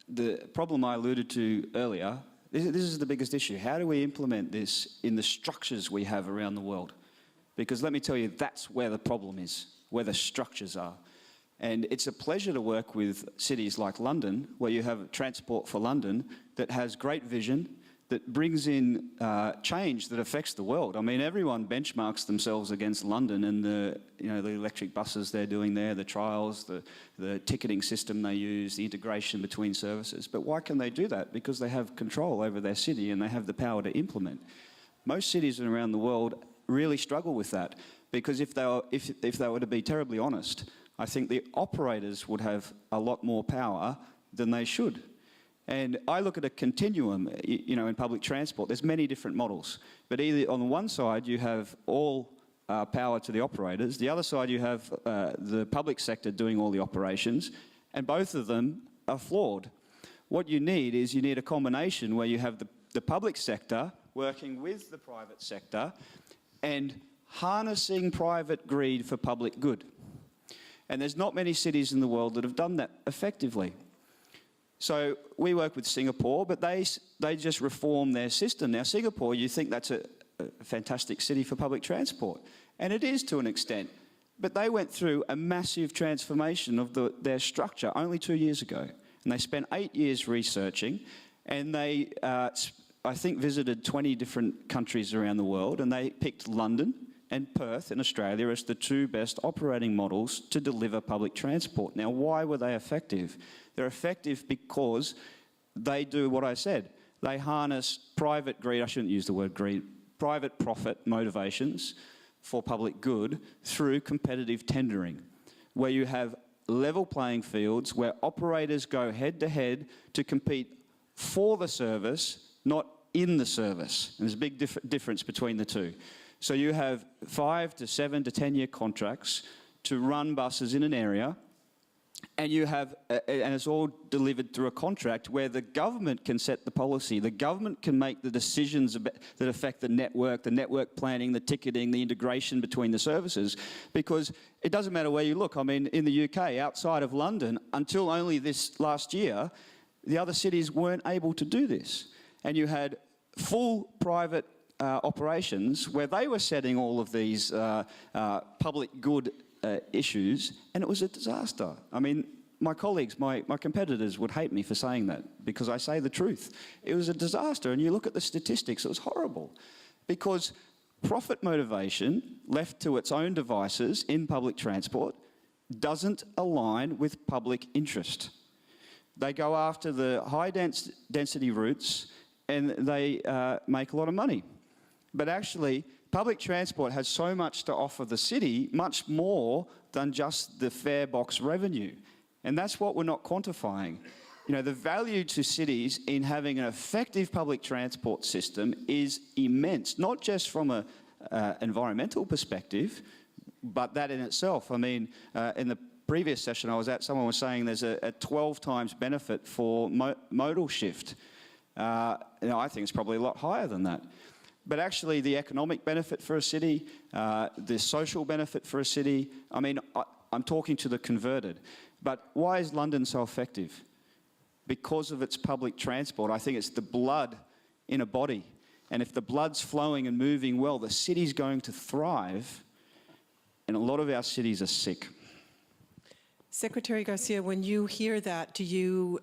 the problem I alluded to earlier, this is the biggest issue. How do we implement this in the structures we have around the world? Because let me tell you, that's where the problem is, where the structures are. And it's a pleasure to work with cities like London, where you have Transport for London that has great vision, that brings in change that affects the world. I mean, everyone benchmarks themselves against London and the electric buses they're doing there, the trials, the ticketing system they use, the integration between services. But why can they do that? Because they have control over their city and they have the power to implement. Most cities around the world really struggle with that, because if they were to be terribly honest, I think the operators would have a lot more power than they should. And I look at a continuum, in public transport. There's many different models. But either on the one side, you have all power to the operators. The other side, you have the public sector doing all the operations. And both of them are flawed. What you need is a combination where you have the public sector working with the private sector and harnessing private greed for public good. And there's not many cities in the world that have done that effectively. So we work with Singapore, but they just reform their system. Now, Singapore, you think that's a fantastic city for public transport, and it is to an extent. But they went through a massive transformation of their structure only 2 years ago. And they spent 8 years researching, and they, I think, visited 20 different countries around the world, and they picked London and Perth in Australia as the two best operating models to deliver public transport. Now, why were they effective? They're effective because they do what I said. They harness private greed, I shouldn't use the word greed, private profit motivations for public good through competitive tendering, where you have level playing fields where operators go head to head to compete for the service, not in the service. And there's a big difference between the two. So you have 5 to 7 to 10 year contracts to run buses in an area, and you have, and it's all delivered through a contract where the government can set the policy. The government can make the decisions that affect the network planning, the ticketing, the integration between the services, because it doesn't matter where you look. I mean, in the UK, outside of London, until only this last year, the other cities weren't able to do this. And you had full private operations where they were setting all of these public good issues, and it was a disaster. I mean, my colleagues, my competitors would hate me for saying that, because I say the truth. It was a disaster, and you look at the statistics, it was horrible, because profit motivation left to its own devices in public transport doesn't align with public interest. They go after the high density routes, and they make a lot of money. But actually, public transport has so much to offer the city, much more than just the fare box revenue. And that's what we're not quantifying. The value to cities in having an effective public transport system is immense, not just from an environmental perspective, but that in itself. I mean, in the previous session I was at, someone was saying there's a 12 times benefit for modal shift. I think it's probably a lot higher than that. But actually, the economic benefit for a city, the social benefit for a city, I mean, I'm talking to the converted. But why is London so effective? Because of its public transport. I think it's the blood in a body. And if the blood's flowing and moving well, the city's going to thrive. And a lot of our cities are sick. Secretary Garcia, when you hear that, do you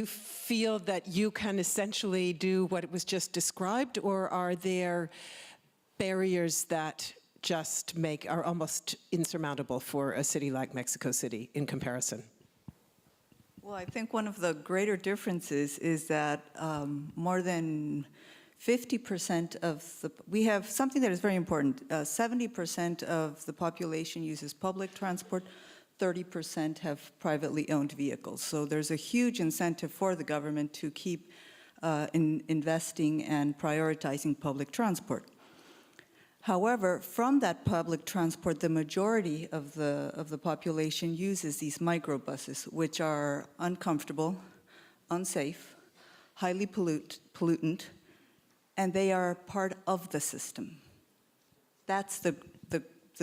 feel that you can essentially do what was just described, or are there barriers that just are almost insurmountable for a city like Mexico City in comparison? Well, I think one of the greater differences is that more than 50% we have something that is very important. 70% of the population uses public transport. 30% have privately owned vehicles. So there's a huge incentive for the government to keep in investing and prioritizing public transport. However, from that public transport, the majority of the population uses these microbuses, which are uncomfortable, unsafe, highly pollutant, and they are part of the system. That's the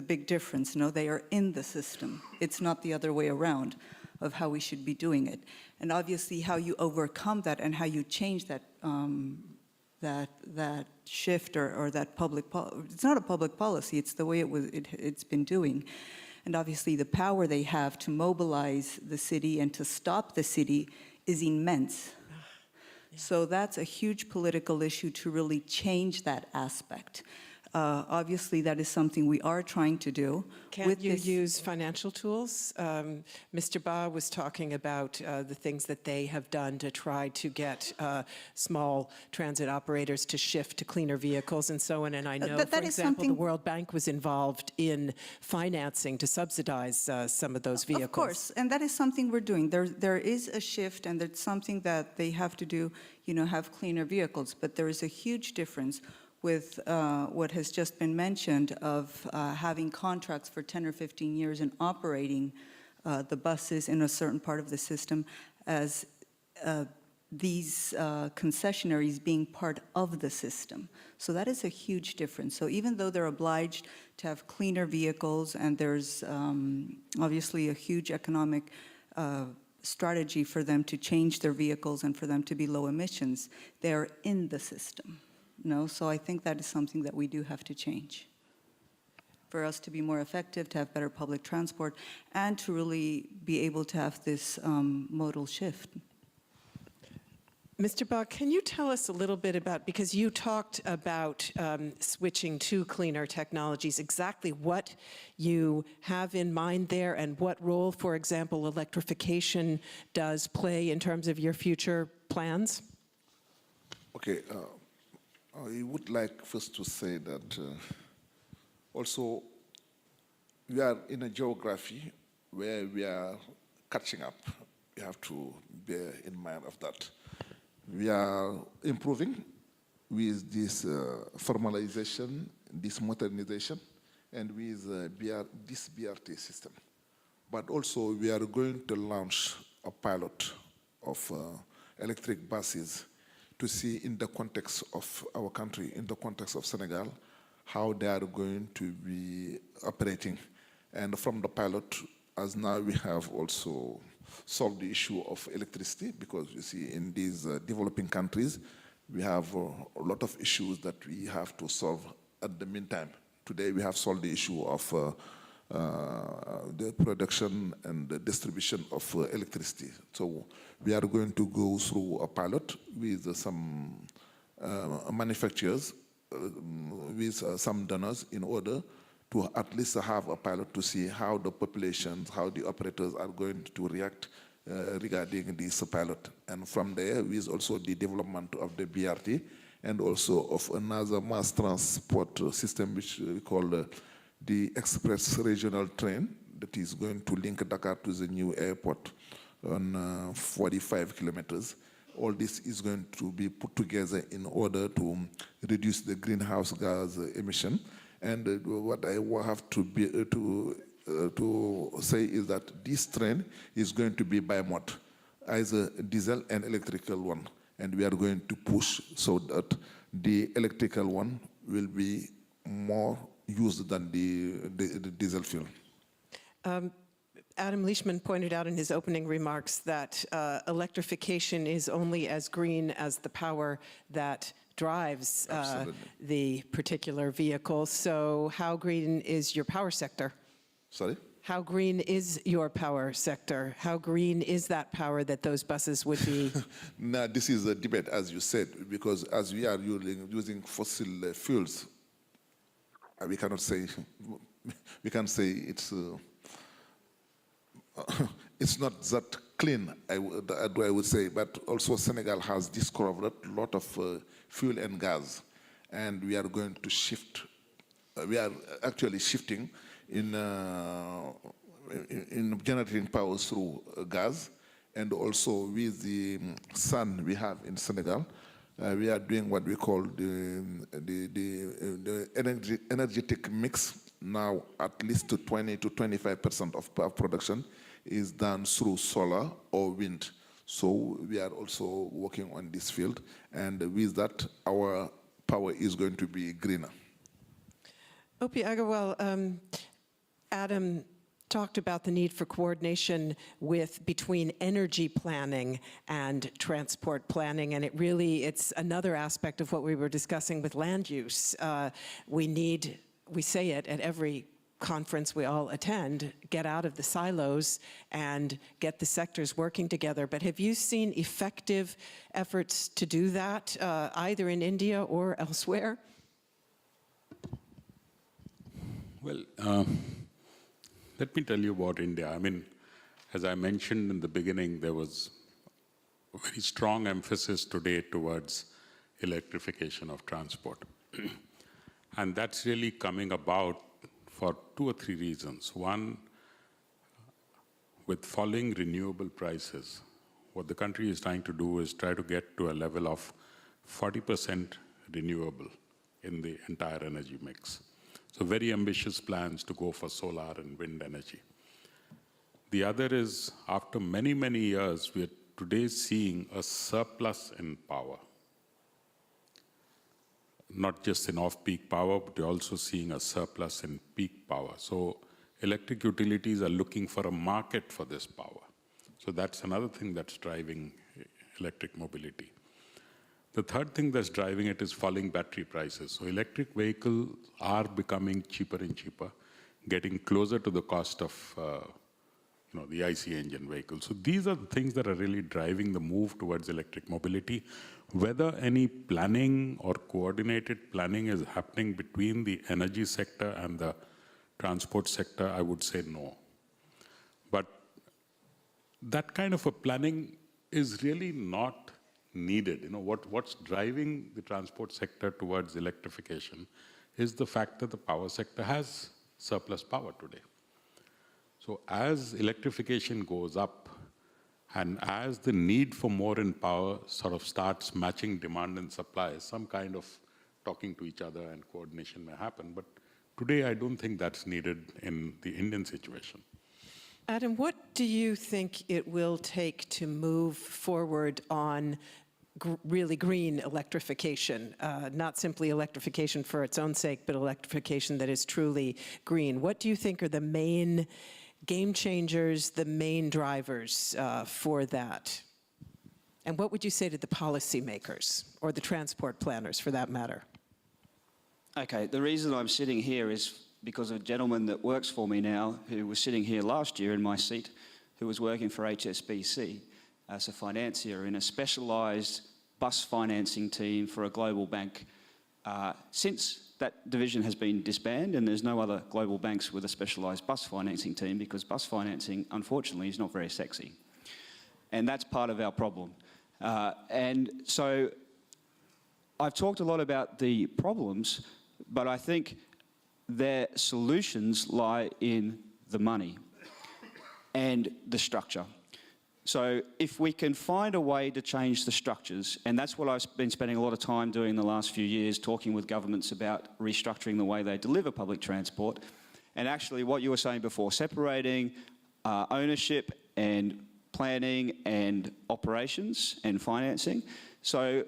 big difference. No, they are in the system. It's not the other way around of how we should be doing it. And obviously, how you overcome that and how you change that that shift or that it's not a public policy, it's the way it's been doing. And obviously the power they have to mobilize the city and to stop the city is immense. So that's a huge political issue to really change that aspect. Obviously, that is something we are trying to do. Can't you use financial tools? Mr. Ba was talking about the things that they have done to try to get small transit operators to shift to cleaner vehicles and so on. And I know, for example, the World Bank was involved in financing to subsidize some of those vehicles. Of course, and that is something we're doing. There is a shift, and it's something that they have to do, have cleaner vehicles. But there is a huge difference with what has just been mentioned of having contracts for 10 or 15 years and operating the buses in a certain part of the system as these concessionaries being part of the system. So that is a huge difference. So even though they're obliged to have cleaner vehicles, and there's obviously a huge economic strategy for them to change their vehicles and for them to be low emissions, they're in the system. No, so I think that is something that we do have to change for us to be more effective, to have better public transport, and to really be able to have this modal shift. Mr. Ba, can you tell us a little bit about, because you talked about switching to cleaner technologies, exactly what you have in mind there and what role, for example, electrification does play in terms of your future plans? Okay. I would like first to say that also we are in a geography where we are catching up. We have to bear in mind of that. We are improving with this formalization, this modernization, and with this BRT system. But also we are going to launch a pilot of electric buses to see in the context of our country, in the context of Senegal, how they are going to be operating. And from the pilot, as now we have also solved the issue of electricity, because you see in these developing countries, we have a lot of issues that we have to solve at the meantime. Today we have solved the issue of the production and the distribution of electricity. So we are going to go through a pilot with some manufacturers, with some donors, in order to at least have a pilot to see how the populations, how the operators are going to react regarding this pilot. And from there, with also the development of the BRT and also of another mass transport system, which we call the express regional train, that is going to link Dakar to the new airport on 45 kilometers. All this is going to be put together in order to reduce the greenhouse gas emission. And what I have to say is that this train is going to be bi-mode, either diesel and electrical one. And we are going to push so that the electrical one will be more used than the diesel fuel. Adam Leishman pointed out in his opening remarks that electrification is only as green as the power that drives the particular vehicle. So how green is your power sector? Sorry? How green is your power sector? How green is that power that those buses would be? Now, this is a debate, as you said, because as we are using fossil fuels, we cannot say, we can say it's not that clean, I would say, but also Senegal has discovered a lot of fuel and gas, and we are going to shift. We are actually shifting in generating power through gas, and also with the sun we have in Senegal, we are doing what we call the energetic mix. Now, at least to 20 to 25% of power production is done through solar or wind. So we are also working on this field, and with that, our power is going to be greener. Opi Agarwal, Adam talked about the need for coordination between energy planning and transport planning, and it's another aspect of what we were discussing with land use. We say it at every conference we all attend, get out of the silos and get the sectors working together. But have you seen effective efforts to do that, either in India or elsewhere? Well, let me tell you about India. I mean, as I mentioned in the beginning, there was a very strong emphasis today towards electrification of transport. And that's really coming about for 2 or 3 reasons. One, with falling renewable prices, what the country is trying to do is try to get to a level of 40% renewable in the entire energy mix. So very ambitious plans to go for solar and wind energy. The other is, after many, many years, we are today seeing a surplus in power. Not just in off-peak power, but we're also seeing a surplus in peak power. So electric utilities are looking for a market for this power. So that's another thing that's driving electric mobility. The third thing that's driving it is falling battery prices. So electric vehicles are becoming cheaper and cheaper, getting closer to the cost of the IC engine vehicles. So these are the things that are really driving the move towards electric mobility. Whether any planning or coordinated planning is happening between the energy sector and the transport sector, I would say no. But that kind of a planning is really not needed. What's driving the transport sector towards electrification is the fact that the power sector has surplus power today. So as electrification goes up, and as the need for more in power sort of starts matching demand and supply, some kind of talking to each other and coordination may happen. But today, I don't think that's needed in the Indian situation. Adam, what do you think it will take to move forward on really green electrification, not simply electrification for its own sake, but electrification that is truly green? What do you think are the main game changers, the main drivers for that? And what would you say to the policymakers or the transport planners for that matter? Okay, the reason I'm sitting here is because of a gentleman that works for me now who was sitting here last year in my seat, who was working for HSBC as a financier in a specialised bus financing team for a global bank. Since that division has been disbanded and there's no other global banks with a specialised bus financing team, because bus financing, unfortunately, is not very sexy. And that's part of our problem. And so I've talked a lot about the problems, but I think their solutions lie in the money and the structure. So if we can find a way to change the structures, and that's what I've been spending a lot of time doing the last few years, talking with governments about restructuring the way they deliver public transport. And actually what you were saying before, separating ownership and planning and operations and financing. So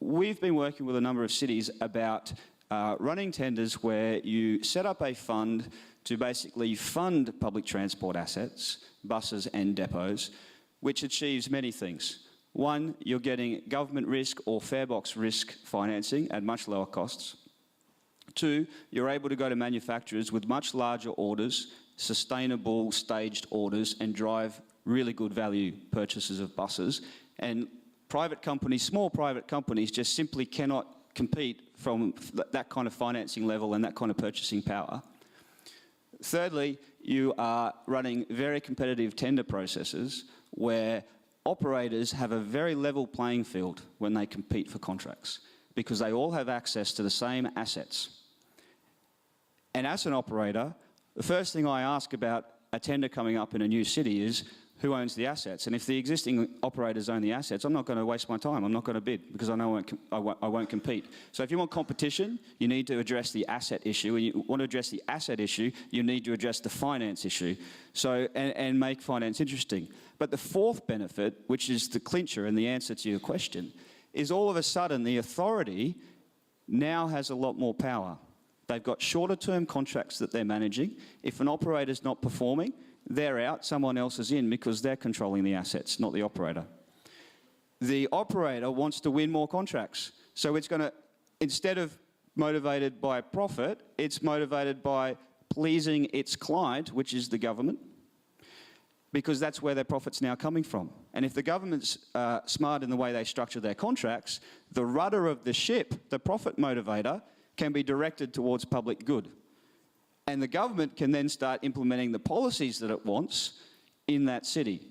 we've been working with a number of cities about running tenders where you set up a fund to basically fund public transport assets, buses and depots, which achieves many things. One, you're getting government risk or fare box risk financing at much lower costs. Two, you're able to go to manufacturers with much larger orders, sustainable staged orders, and drive really good value purchases of buses. And private companies, small private companies, just simply cannot compete from that kind of financing level and that kind of purchasing power. Thirdly, you are running very competitive tender processes where operators have a very level playing field when they compete for contracts, because they all have access to the same assets. And as an operator, the first thing I ask about a tender coming up in a new city is, who owns the assets. And if the existing operators own the assets, I'm not going to waste my time. I'm not going to bid because I know I won't compete. So if you want competition, you need to address the asset issue. And you want to address the asset issue, you need to address the finance issue. So, and make finance interesting. But the fourth benefit, which is the clincher and the answer to your question, is all of a sudden the authority now has a lot more power. They've got shorter term contracts that they're managing. If an operator's not performing, they're out, someone else is in because they're controlling the assets, not the operator. The operator wants to win more contracts. So it's going to, instead of motivated by profit, it's motivated by pleasing its client, which is the government, because that's where their profit's now coming from. And if the government's smart in the way they structure their contracts, the rudder of the ship, the profit motivator, can be directed towards public good. And the government can then start implementing the policies that it wants in that city.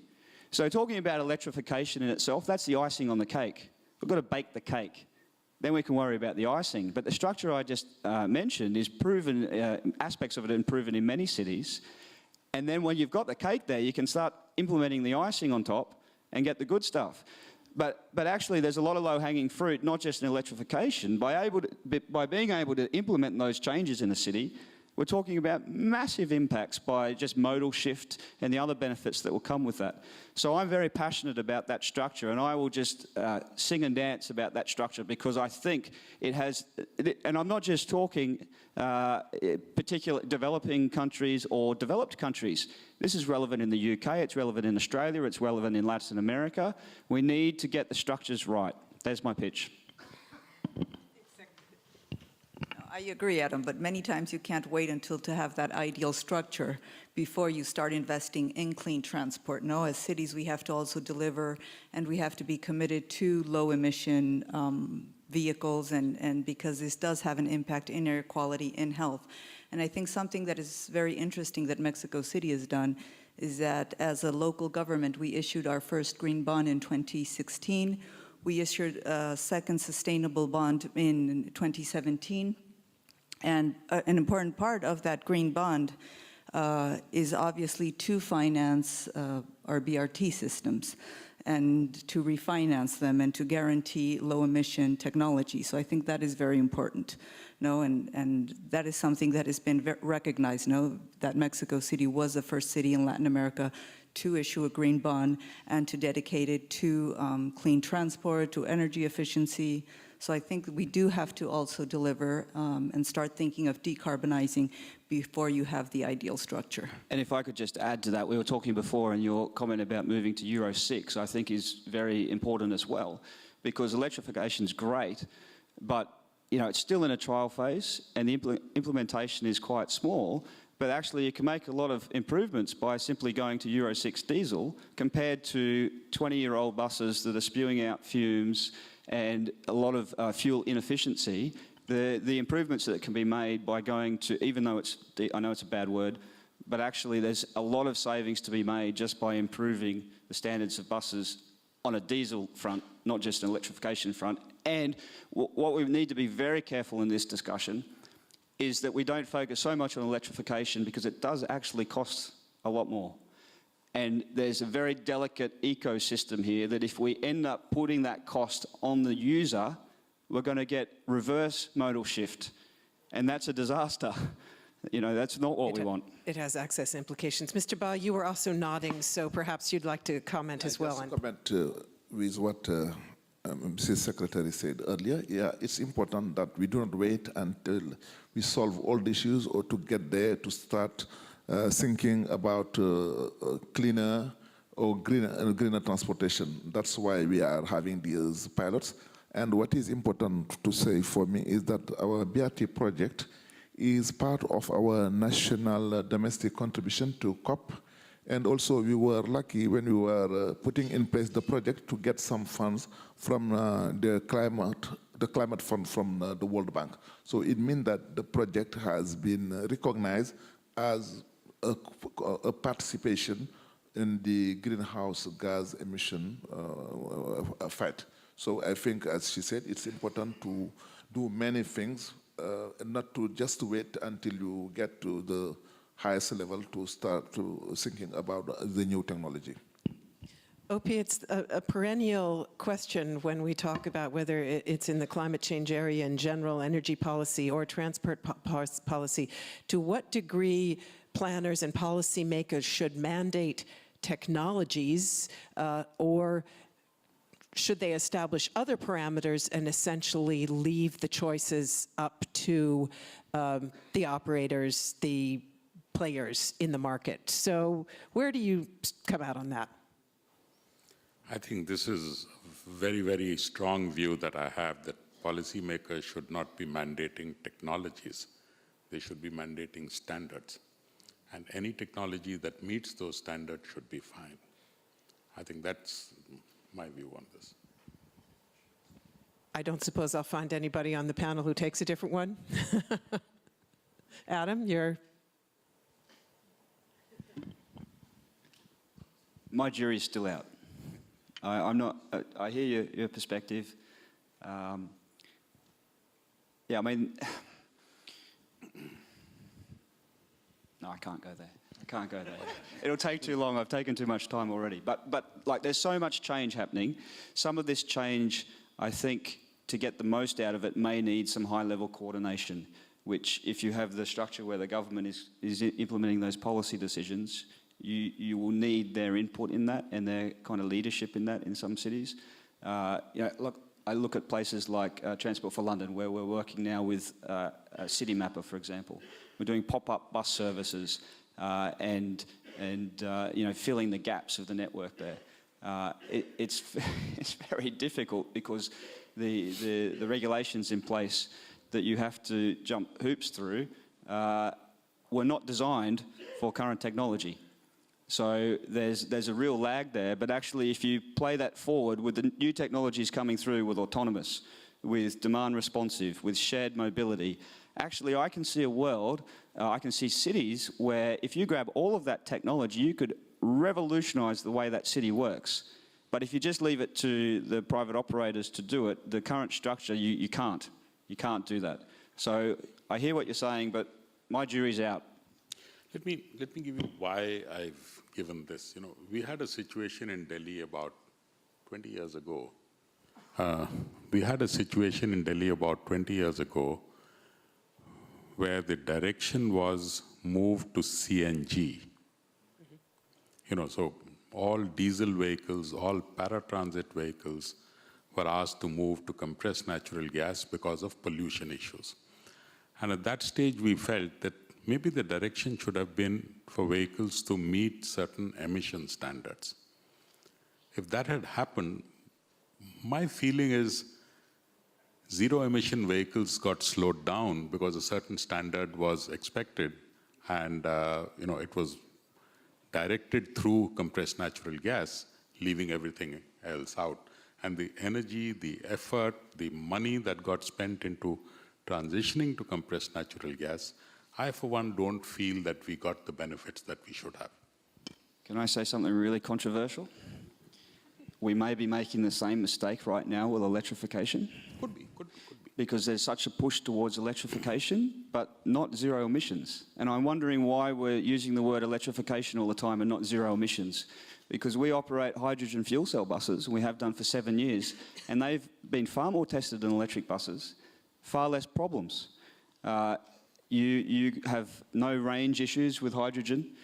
So talking about electrification in itself, that's the icing on the cake. We've got to bake the cake. Then we can worry about the icing. But the structure I just mentioned is proven, aspects of it are proven in many cities. And then when you've got the cake there, you can start implementing the icing on top and get the good stuff. But actually, there's a lot of low-hanging fruit, not just in electrification. By being able to implement those changes in a city, we're talking about massive impacts by just modal shift and the other benefits that will come with that. So I'm very passionate about that structure, and I will just sing and dance about that structure because I think it has, and I'm not just talking particular developing countries or developed countries. This is relevant in the UK, it's relevant in Australia, it's relevant in Latin America. We need to get the structures right. There's my pitch. I agree, Adam, but many times you can't wait until to have that ideal structure before you start investing in clean transport. No, as cities, we have to also deliver, and we have to be committed to low-emission vehicles, and because this does have an impact in air quality, in health. And I think something that is very interesting that Mexico City has done is that as a local government, we issued our first green bond in 2016. We issued a second sustainable bond in 2017. And an important part of that green bond is obviously to finance our BRT systems and to refinance them and to guarantee low-emission technology. So I think that is very important. No, and that is something that has been recognized. No, that Mexico City was the first city in Latin America to issue a green bond and to dedicate it to clean transport, to energy efficiency. So I think we do have to also deliver and start thinking of decarbonizing before you have the ideal structure. And if I could just add to that, we were talking before, and your comment about moving to Euro 6, I think is very important as well, because electrification is great, but it's still in a trial phase, and the implementation is quite small. But actually, you can make a lot of improvements by simply going to Euro 6 diesel compared to 20-year-old buses that are spewing out fumes and a lot of fuel inefficiency. The improvements that can be made by going to, even though I know it's a bad word, but actually there's a lot of savings to be made just by improving the standards of buses on a diesel front, not just an electrification front. And what we need to be very careful in this discussion is that we don't focus so much on electrification because it does actually cost a lot more. And there's a very delicate ecosystem here that if we end up putting that cost on the user, we're going to get reverse modal shift. And that's a disaster. That's not what we want. It has access implications. Mr. Ba, you were also nodding, so perhaps you'd like to comment as well. Just to comment with what Mrs. Secretary said earlier. Yeah, it's important that we do not wait until we solve all the issues or to get there to start thinking about cleaner or greener transportation. That's why we are having these pilots. And what is important to say for me is that our BRT project is part of our national domestic contribution to COP. And also we were lucky when we were putting in place the project to get some funds from the climate fund from the World Bank. So it means that the project has been recognized as a participation in the greenhouse gas emission fight. So I think, as she said, it's important to do many things, and not to just wait until you get to the highest level to start to thinking about the new technology. Opie, it's a perennial question when we talk about whether it's in the climate change area in general, energy policy, or transport policy. To what degree planners and policymakers should mandate technologies, or should they establish other parameters and essentially leave the choices up to the operators, the players in the market? So where do you come out on that? I think this is a very, very strong view that I have, that policymakers should not be mandating technologies. They should be mandating standards. And any technology that meets those standards should be fine. I think that's my view on this. I don't suppose I'll find anybody on the panel who takes a different one. Adam, you're... My jury's still out. I'm not. I hear your perspective. Yeah, I mean, no, I can't go there. I can't go there. It'll take too long. I've taken too much time already. But like, there's so much change happening. Some of this change, I think, to get the most out of it, may need some high-level coordination. Which, if you have the structure where the government is implementing those policy decisions, you will need their input in that and their kind of leadership in that in some cities. Look, I look at places like Transport for London, where we're working now with City Mapper, for example. We're doing pop-up bus services and filling the gaps of the network there. It's very difficult because the regulations in place that you have to jump hoops through were not designed for current technology. So there's a real lag there, but actually if you play that forward with the new technologies coming through with autonomous, with demand responsive, with shared mobility, actually I can see a world, I can see cities where if you grab all of that technology, you could revolutionize the way that city works. But if you just leave it to the private operators to do it, the current structure, you can't. You can't do that. So I hear what you're saying, but my jury's out. Let me give you why I've given this. We had a situation in Delhi about 20 years ago. Where the direction was moved to CNG. So all diesel vehicles, all paratransit vehicles were asked to move to compressed natural gas because of pollution issues. And at that stage, we felt that maybe the direction should have been for vehicles to meet certain emission standards. If that had happened, my feeling is zero-emission vehicles got slowed down because a certain standard was expected, and it was directed through compressed natural gas, leaving everything else out. And the energy, the effort, the money that got spent into transitioning to compressed natural gas, I, for one, don't feel that we got the benefits that we should have. Can I say something really controversial? We may be making the same mistake right now with electrification. Could be. Because there's such a push towards electrification, but not zero emissions. And I'm wondering why we're using the word electrification all the time and not zero emissions. Because we operate hydrogen fuel cell buses, and we have done for 7 years, and they've been far more tested than electric buses, far less problems. You have no range issues with hydrogen.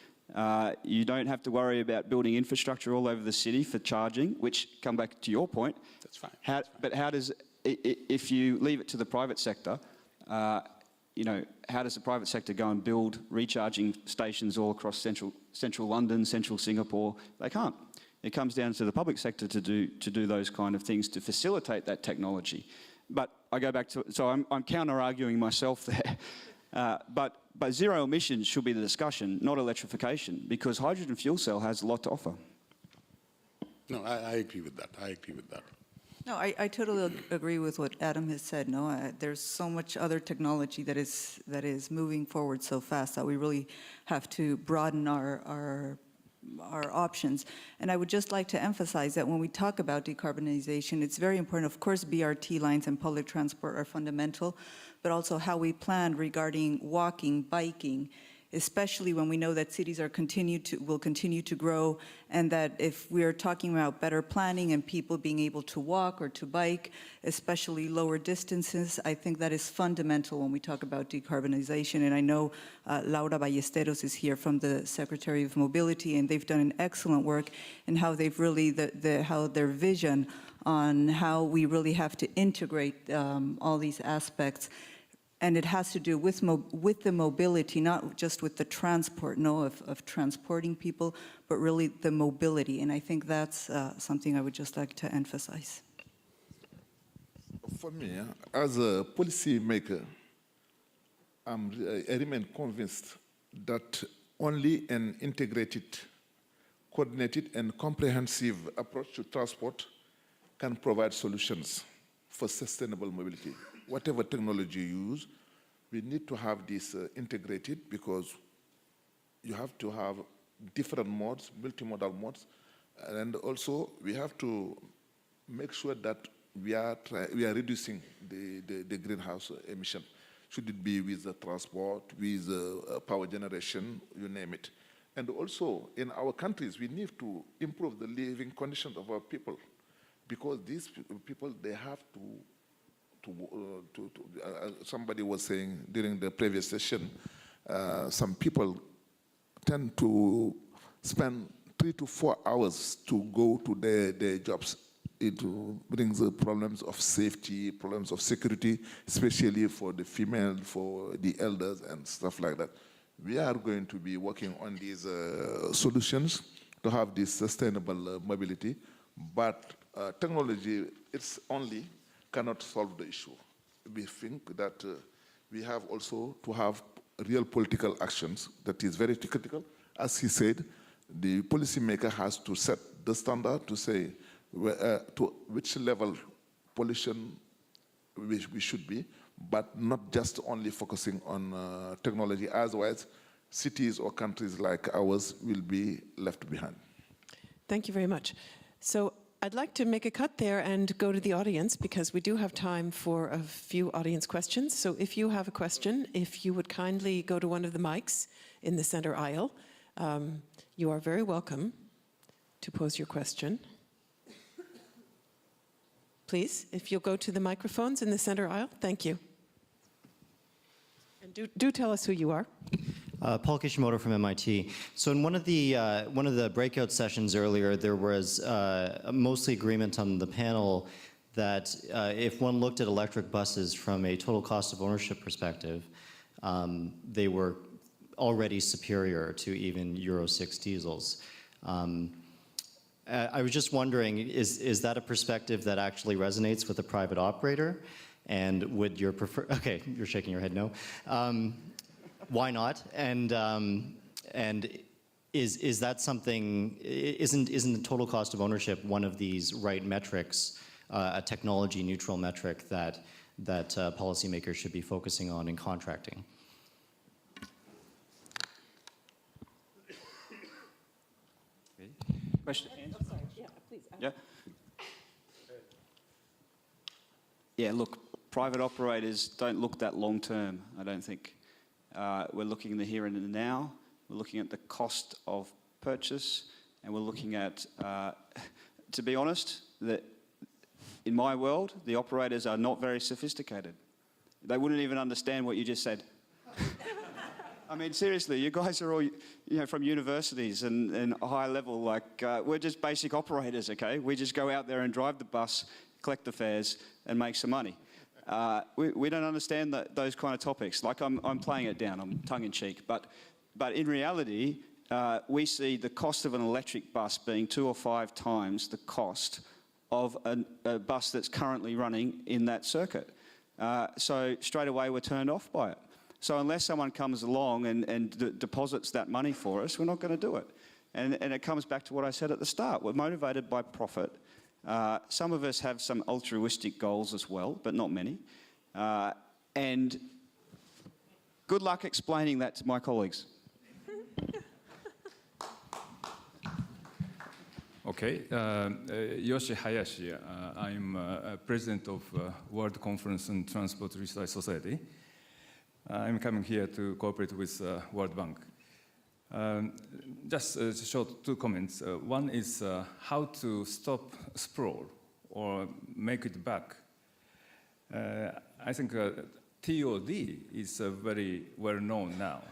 You don't have to worry about building infrastructure all over the city for charging, which, come back to your point. That's fine. But how does, if you leave it to the private sector, how does the private sector go and build recharging stations all across central London, central Singapore? They can't. It comes down to the public sector to do those kind of things to facilitate that technology. But I go back to, so I'm counter-arguing myself there. But zero emissions should be the discussion, not electrification, because hydrogen fuel cell has a lot to offer. No, I agree with that. No, I totally agree with what Adam has said. No, there's so much other technology that is moving forward so fast that we really have to broaden our options. And I would just like to emphasize that when we talk about decarbonization, it's very important. Of course, BRT lines and public transport are fundamental, but also how we plan regarding walking, biking, especially when we know that cities will continue to grow, and that if we're talking about better planning and people being able to walk or to bike, especially lower distances, I think that is fundamental when we talk about decarbonization. And I know Laura Ballesteros is here from the Secretary of Mobility, and they've done an excellent work in how they've really, how their vision on how we really have to integrate all these aspects. And it has to do with the mobility, not just with the transport, of transporting people, but really the mobility. And I think that's something I would just like to emphasize. For me, as a policy maker, I remain convinced that only an integrated, coordinated, and comprehensive approach to transport can provide solutions for sustainable mobility. Whatever technology you use, we need to have this integrated, because you have to have different modes, multimodal modes, and also we have to make sure that we are reducing the greenhouse emission. Should it be with the transport, with power generation, you name it. And also in our countries, we need to improve the living conditions of our people, because these people, they have somebody was saying during the previous session, some people tend to spend 3 to 4 hours to go to their jobs. It brings the problems of safety, problems of security, especially for the female, for the elders and stuff like that. We are going to be working on these solutions to have this sustainable mobility, but technology, it's only cannot solve the issue. We think that we have also to have real political actions that is very critical. As he said, the policymaker has to set the standard to say to which level pollution we should be, but not just only focusing on technology. Otherwise, cities or countries like ours will be left behind. Thank you very much. So I'd like to make a cut there and go to the audience, because we do have time for a few audience questions. So if you have a question, if you would kindly go to one of the mics in the center aisle, you are very welcome to pose your question. Please, if you'll go to the microphones in the center aisle, thank you. And do tell us who you are. Paul Kishimoto from MIT. So in one of the breakout sessions earlier, there was mostly agreement on the panel that if one looked at electric buses from a total cost of ownership perspective, they were already superior to even Euro 6 diesels. I was just wondering, is that a perspective that actually resonates with a private operator? And would your okay, you're shaking your head no. Why not? And is that something? Isn't the total cost of ownership one of these right metrics, a technology neutral metric that policymakers should be focusing on in contracting? Question? Oh, sorry. Yeah, please. Yeah. Yeah, look, private operators don't look that long term, I don't think. We're looking in the here and the now. We're looking at the cost of purchase, and we're looking at, to be honest, that in my world, the operators are not very sophisticated. They wouldn't even understand what you just said. I mean, seriously, you guys are all, from universities and high level, like, we're just basic operators, okay? We just go out there and drive the bus, collect the fares, and make some money. We don't understand those kind of topics. Like, I'm playing it down, I'm tongue-in-cheek, but in reality, we see the cost of an electric bus being 2 or 5 times the cost of a bus that's currently running in that circuit. So straight away, we're turned off by it. So unless someone comes along and deposits that money for us, we're not going to do it. And it comes back to what I said at the start. We're motivated by profit. Some of us have some altruistic goals as well, but not many. And good luck explaining that to my colleagues. Okay, Yoshi Hayashi. I'm president of World Conference on Transport Research Society. I'm coming here to cooperate with World Bank. Just short 2 comments. One is how to stop sprawl or make it back. I think TOD is very well known now,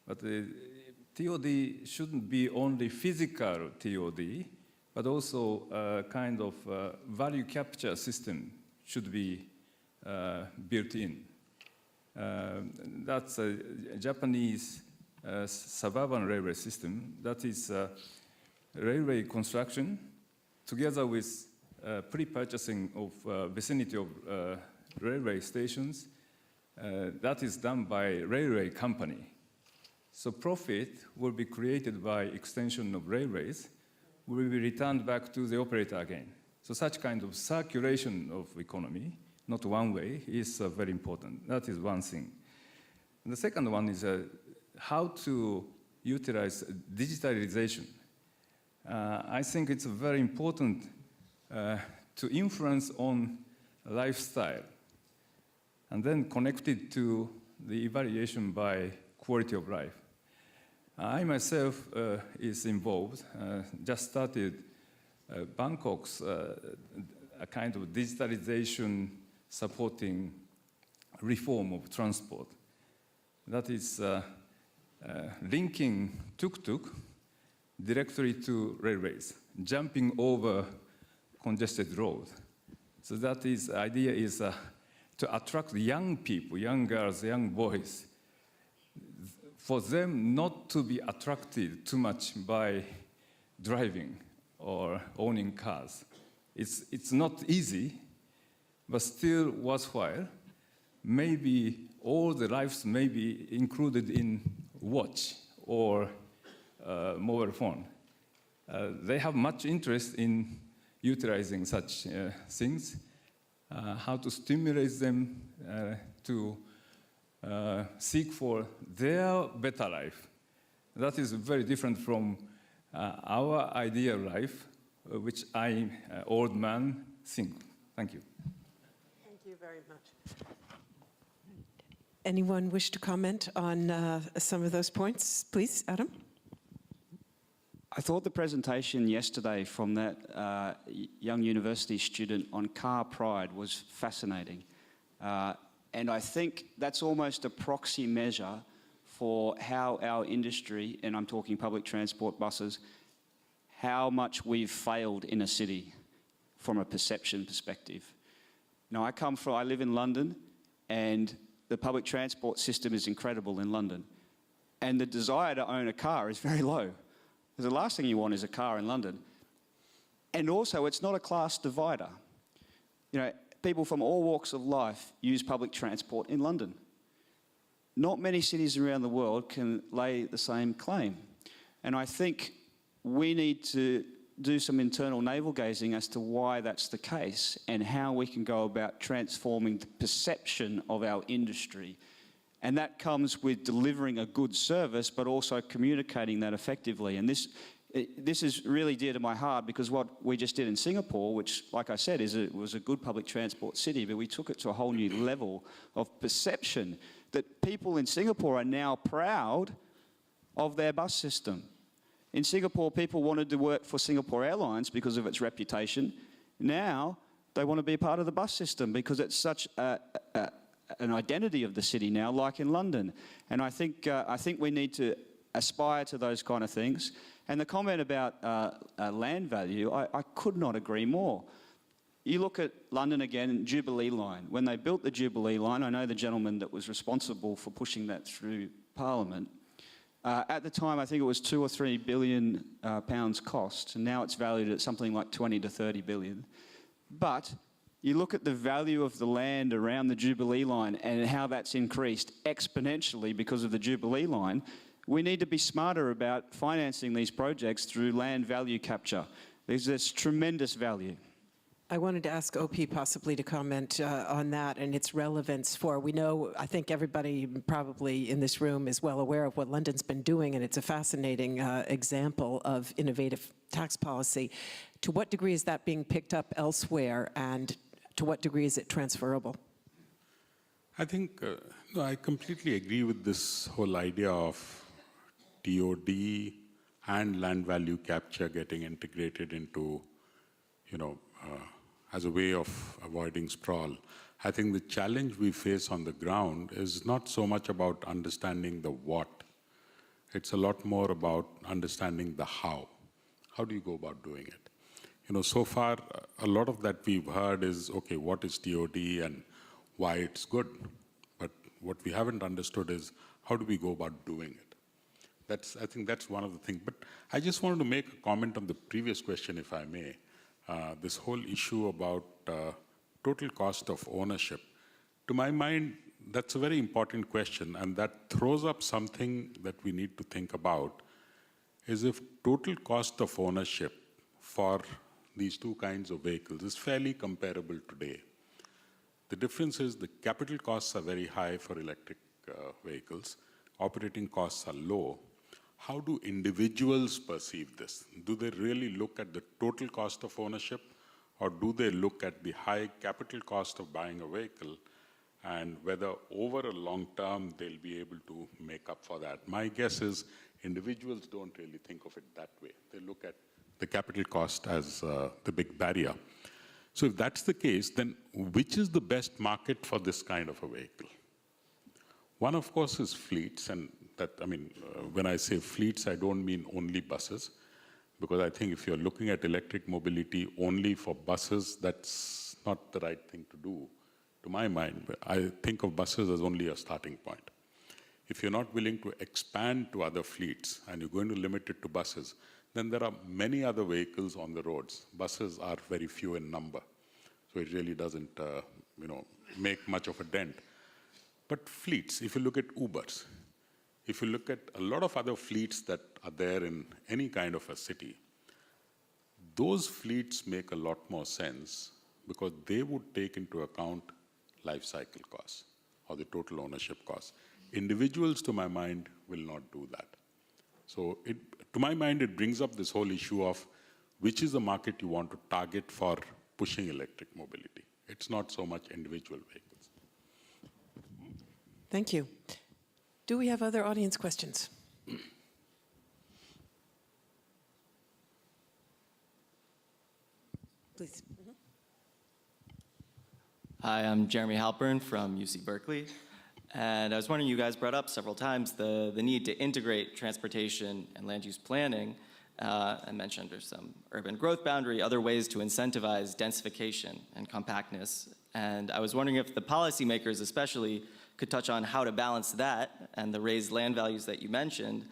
but TOD shouldn't be only physical TOD, but also a kind of value capture system should be built in. That's a Japanese suburban railway system. That is railway construction together with pre-purchasing of vicinity of railway stations. That is done by railway company. So profit will be created by extension of railways, will be returned back to the operator again. So such kind of circulation of economy, not one way, is very important. That is one thing. And the second one is how to utilize digitalization. I think it's very important to influence on lifestyle and then connect it to the evaluation by quality of life. I myself is involved, just started Bangkok's a kind of digitalization supporting reform of transport. That is linking tuk-tuk directly to railways, jumping over congested road. So that is, the idea is to attract young people, young girls, young boys, for them not to be attracted too much by driving or owning cars. It's not easy, but still worthwhile. Maybe all the lives may be included in watch or mobile phone. They have much interest in utilizing such things, how to stimulate them to seek for their better life. That is very different from our ideal life, which I, old man, think. Thank you. Thank you very much. Anyone wish to comment on some of those points? Please, Adam. I thought the presentation yesterday from that young university student on car pride was fascinating. And I think that's almost a proxy measure for how our industry, and I'm talking public transport buses, how much we've failed in a city from a perception perspective. Now, I live in London, and the public transport system is incredible in London. And the desire to own a car is very low. Because the last thing you want is a car in London. And also, it's not a class divider. You know, people from all walks of life use public transport in London. Not many cities around the world can lay the same claim. And I think we need to do some internal navel-gazing as to why that's the case and how we can go about transforming the perception of our industry. And that comes with delivering a good service, but also communicating that effectively. And this is really dear to my heart, because what we just did in Singapore, which, like I said, was a good public transport city, but we took it to a whole new level of perception that people in Singapore are now proud of their bus system. In Singapore, people wanted to work for Singapore Airlines because of its reputation. Now, they want to be part of the bus system because it's such an identity of the city now, like in London. And I think we need to aspire to those kind of things. And the comment about land value, I could not agree more. You look at London again, Jubilee Line. When they built the Jubilee Line, I know the gentleman that was responsible for pushing that through Parliament. At the time, I think it was 2 or 3 billion pounds cost, and now it's valued at something like 20 to 30 billion. But you look at the value of the land around the Jubilee Line and how that's increased exponentially because of the Jubilee Line. We need to be smarter about financing these projects through land value capture. There's tremendous value. I wanted to ask OP possibly to comment on that and its relevance for, we know, I think everybody probably in this room is well aware of what London's been doing, and it's a fascinating example of innovative tax policy. To what degree is that being picked up elsewhere, and to what degree is it transferable? I think no, I completely agree with this whole idea of TOD and land value capture getting integrated into, as a way of avoiding sprawl. I think the challenge we face on the ground is not so much about understanding the what. It's a lot more about understanding the how. How do you go about doing it? So far, a lot of that we've heard is, okay, what is TOD and why it's good? But what we haven't understood is, how do we go about doing it? I think that's one of the things. But I just wanted to make a comment on the previous question, if I may. This whole issue about total cost of ownership. To my mind, that's a very important question, and that throws up something that we need to think about, is if total cost of ownership for these two kinds of vehicles is fairly comparable today. The difference is the capital costs are very high for electric vehicles, operating costs are low. How do individuals perceive this? Do they really look at the total cost of ownership, or do they look at the high capital cost of buying a vehicle and whether over a long term they'll be able to make up for that? My guess is individuals don't really think of it that way. They look at the capital cost as the big barrier. So if that's the case, then which is the best market for this kind of a vehicle? One, of course, is fleets, and when I say fleets, I don't mean only buses, because I think if you're looking at electric mobility only for buses, that's not the right thing to do, to my mind. I think of buses as only a starting point. If you're not willing to expand to other fleets and you're going to limit it to buses, then there are many other vehicles on the roads. Buses are very few in number, so it really doesn't make much of a dent. But fleets, if you look at Ubers, if you look at a lot of other fleets that are there in any kind of a city, those fleets make a lot more sense because they would take into account life cycle costs or the total ownership costs. Individuals, to my mind, will not do that. So to my mind, it brings up this whole issue of which is the market you want to target for pushing electric mobility. It's not so much individual vehicles. Thank you. Do we have other audience questions? Please. Hi, I'm Jeremy Halpern from UC Berkeley. And I was wondering, you guys brought up several times the need to integrate transportation and land use planning. I mentioned there's some urban growth boundary, other ways to incentivize densification and compactness. And I was wondering if the policymakers especially could touch on how to balance that and the raised land values that you mentioned,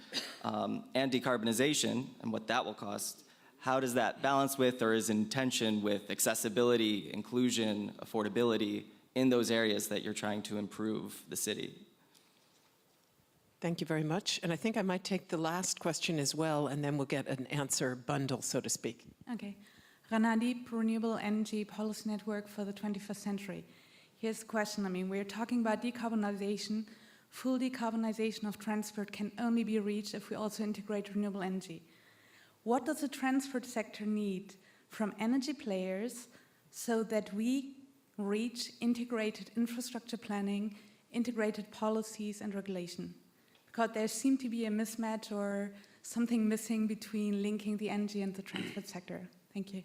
and decarbonization and what that will cost. How does that balance with or is in tension with accessibility, inclusion, affordability in those areas that you're trying to improve the city? Thank you very much. And I think I might take the last question as well, and then we'll get an answer bundle, so to speak. Okay. Ranadeep, Renewable Energy Policy Network for the 21st Century. Here's the question. We're talking about decarbonization. Full decarbonization of transport can only be reached if we also integrate renewable energy. What does the transport sector need from energy players so that we reach integrated infrastructure planning, integrated policies and regulation? Because there seems to be a mismatch or something missing between linking the energy and the transport sector. Thank you.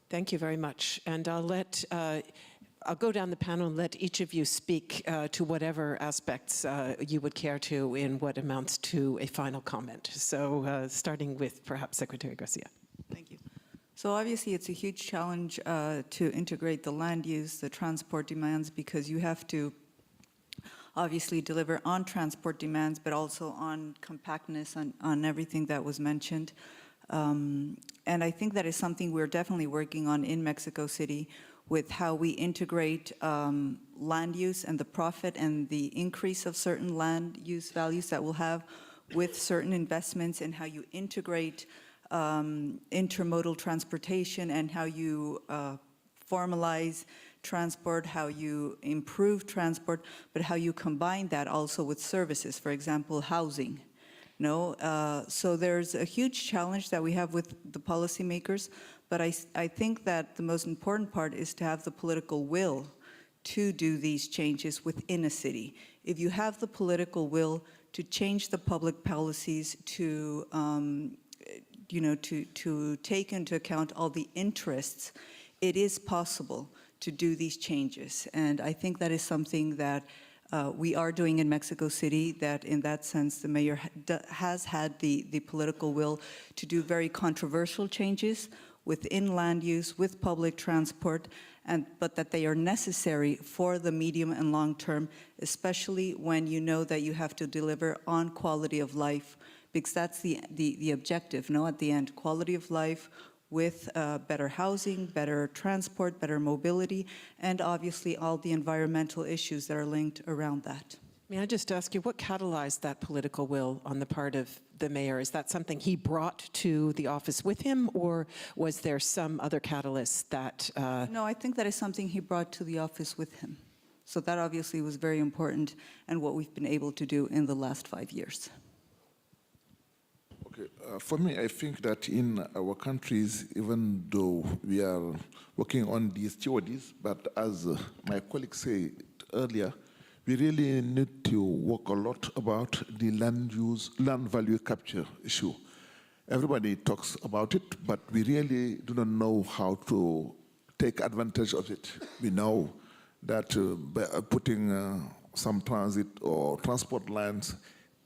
Thank you very much. And I'll go down the panel and let each of you speak to whatever aspects you would care to in what amounts to a final comment. So starting with perhaps Secretary Garcia. Thank you. So obviously it's a huge challenge to integrate the land use, the transport demands, because you have to obviously deliver on transport demands, but also on compactness, on everything that was mentioned. And I think that is something we're definitely working on in Mexico City with how we integrate land use and the profit and the increase of certain land use values that we'll have with certain investments, and how you integrate intermodal transportation and how you formalize transport, how you improve transport, but how you combine that also with services, for example, housing. So there's a huge challenge that we have with the policymakers, but I think that the most important part is to have the political will to do these changes within a city. If you have the political will to change the public policies, to to take into account all the interests, it is possible to do these changes. And I think that is something that we are doing in Mexico City, that in that sense the mayor has had the political will to do very controversial changes within land use, with public transport, but that they are necessary for the medium and long term, especially when you know that you have to deliver on quality of life, because that's the objective, no, at the end, quality of life with better housing, better transport, better mobility, and obviously all the environmental issues that are linked around that. May I just ask you, what catalyzed that political will on the part of the mayor? Is that something he brought to the office with him, or was there some other catalyst that... No, I think that is something he brought to the office with him. So that obviously was very important, and what we've been able to do in the last 5 years. Okay, for me, I think that in our countries, even though we are working on these theories, but as my colleague said earlier, we really need to work a lot about the land use, land value capture issue. Everybody talks about it, but we really do not know how to take advantage of it. We know that by putting some transit or transport lines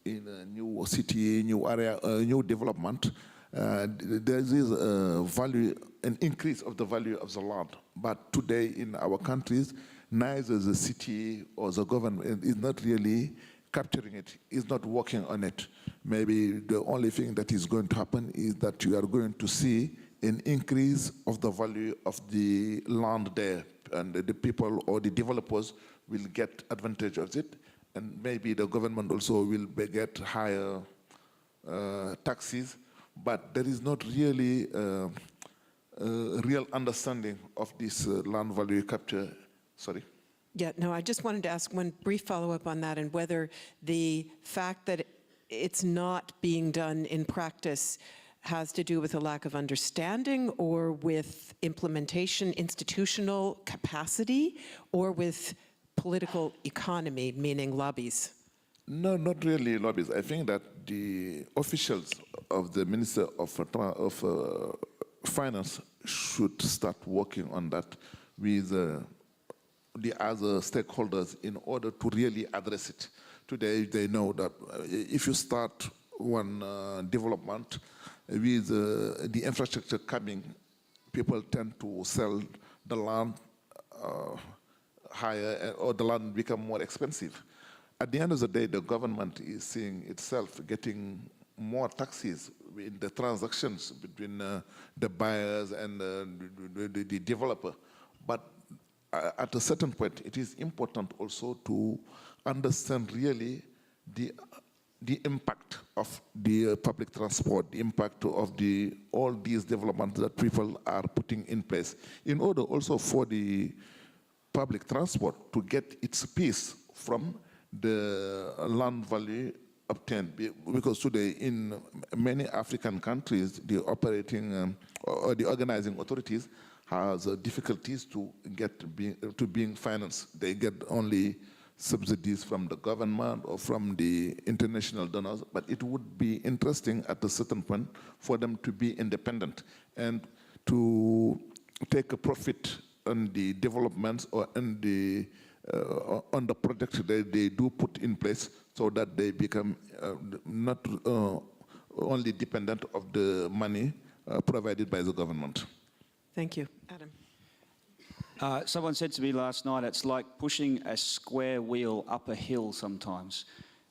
in a new city, new area, new development, there is a value, an increase of the value of the land. But today in our countries, neither the city or the government is not really capturing it, is not working on it. Maybe the only thing that is going to happen is that you are going to see an increase of the value of the land there, and the people or the developers will get advantage of it, and maybe the government also will get higher taxes, but there is not really a real understanding of this land value capture. Sorry? Yeah, no, I just wanted to ask one brief follow-up on that, and whether the fact that it's not being done in practice has to do with a lack of understanding, or with implementation, institutional capacity, or with political economy, meaning lobbies? No, not really lobbies. I think that the officials of the Minister of Finance should start working on that with the other stakeholders in order to really address it. Today, they know that if you start one development with the infrastructure coming, people tend to sell the land higher, or the land become more expensive. At the end of the day, the government is seeing itself getting more taxes in the transactions between the buyers and the developer. But at a certain point, it is important also to understand really the impact of the public transport, the impact of all these developments that people are putting in place, in order also for the public transport to get its piece from the land value obtained. Because today in many African countries, the operating or the organizing authorities has difficulties to being financed. They get only subsidies from the government or from the international donors, but it would be interesting at a certain point for them to be independent and to take a profit on the developments or on the projects that they do put in place, so that they become not only dependent of the money provided by the government. Thank you. Adam. Someone said to me last night, it's like pushing a square wheel up a hill sometimes.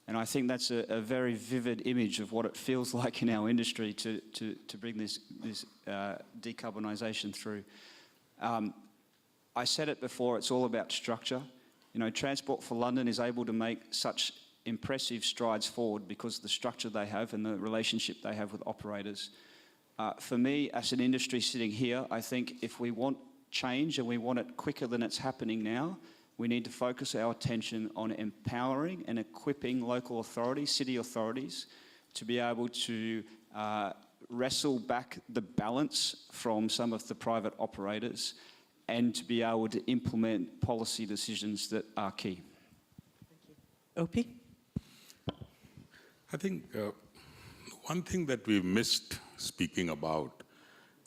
And I think that's a very vivid image of what it feels like in our industry to bring this decarbonisation through. I said it before, it's all about structure. You know, Transport for London is able to make such impressive strides forward because of the structure they have and the relationship they have with operators. For me, as an industry sitting here, I think if we want change and we want it quicker than it's happening now, we need to focus our attention on empowering and equipping local authorities, city authorities, to be able to wrestle back the balance from some of the private operators and to be able to implement policy decisions that are key. Opie? I think one thing that we missed speaking about,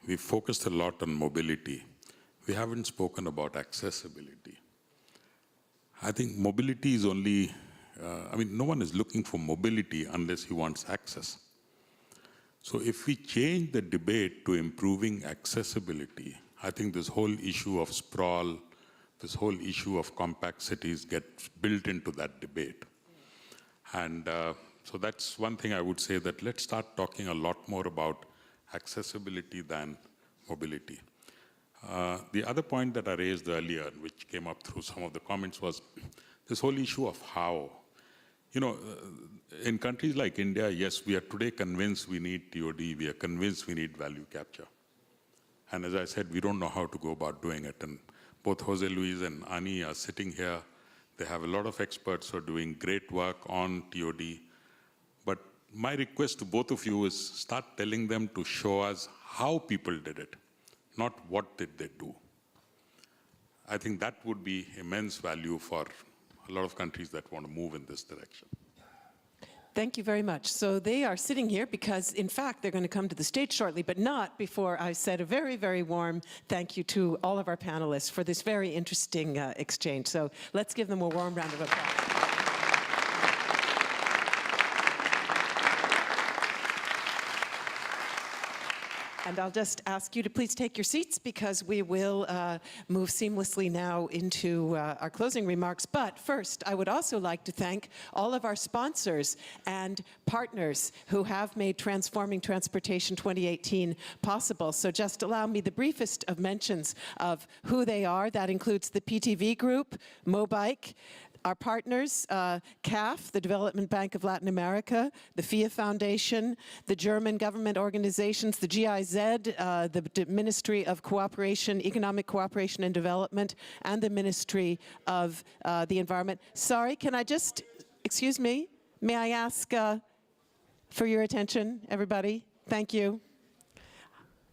we focused a lot on mobility. We haven't spoken about accessibility. I think mobility is only, no one is looking for mobility unless he wants access. So if we change the debate to improving accessibility, I think this whole issue of sprawl, this whole issue of compact cities gets built into that debate. And so that's one thing I would say, that let's start talking a lot more about accessibility than mobility. The other point that I raised earlier, which came up through some of the comments, was this whole issue of how. In countries like India, yes, we are today convinced we need TOD, we are convinced we need value capture. And as I said, we don't know how to go about doing it. And both Jose Luis and Ani are sitting here. They have a lot of experts who are doing great work on TOD. But my request to both of you is start telling them to show us how people did it, not what did they do. I think that would be immense value for a lot of countries that want to move in this direction. Thank you very much. So they are sitting here because, in fact, they're going to come to the stage shortly, but not before I said a very, very warm thank you to all of our panelists for this very interesting exchange. So let's give them a warm round of applause. And I'll just ask you to please take your seats because we will move seamlessly now into our closing remarks. But first, I would also like to thank all of our sponsors and partners who have made Transforming Transportation 2018 possible. So just allow me the briefest of mentions of who they are. That includes the PTV Group, Mobike, our partners, CAF, the Development Bank of Latin America, the FIA Foundation, the German government organizations, the GIZ, the Ministry of Cooperation, Economic Cooperation and Development, and the Ministry of the Environment. Sorry, can I just, excuse me, may I ask for your attention, everybody? Thank you.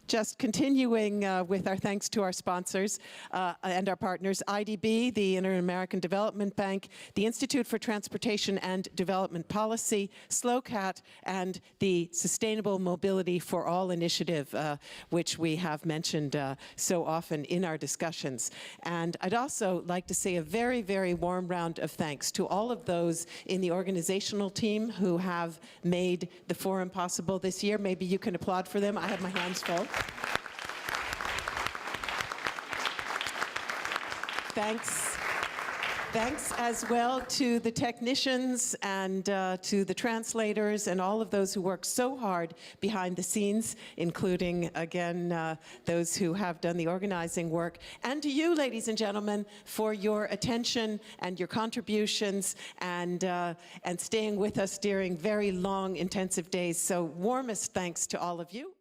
Just continuing with our thanks to our sponsors and our partners, IDB, the Inter-American Development Bank, the Institute for Transportation and Development Policy, SLOCAT, and the Sustainable Mobility for All initiative, which we have mentioned so often in our discussions. And I'd also like to say a very, very warm round of thanks to all of those in the organizational team who have made the forum possible this year. Maybe you can applaud for them. I have my hands full. Thanks as well to the technicians and to the translators and all of those who work so hard behind the scenes, including, again, those who have done the organizing work. And to you, ladies and gentlemen, for your attention and your contributions and staying with us during very long, intensive days. So warmest thanks to all of you.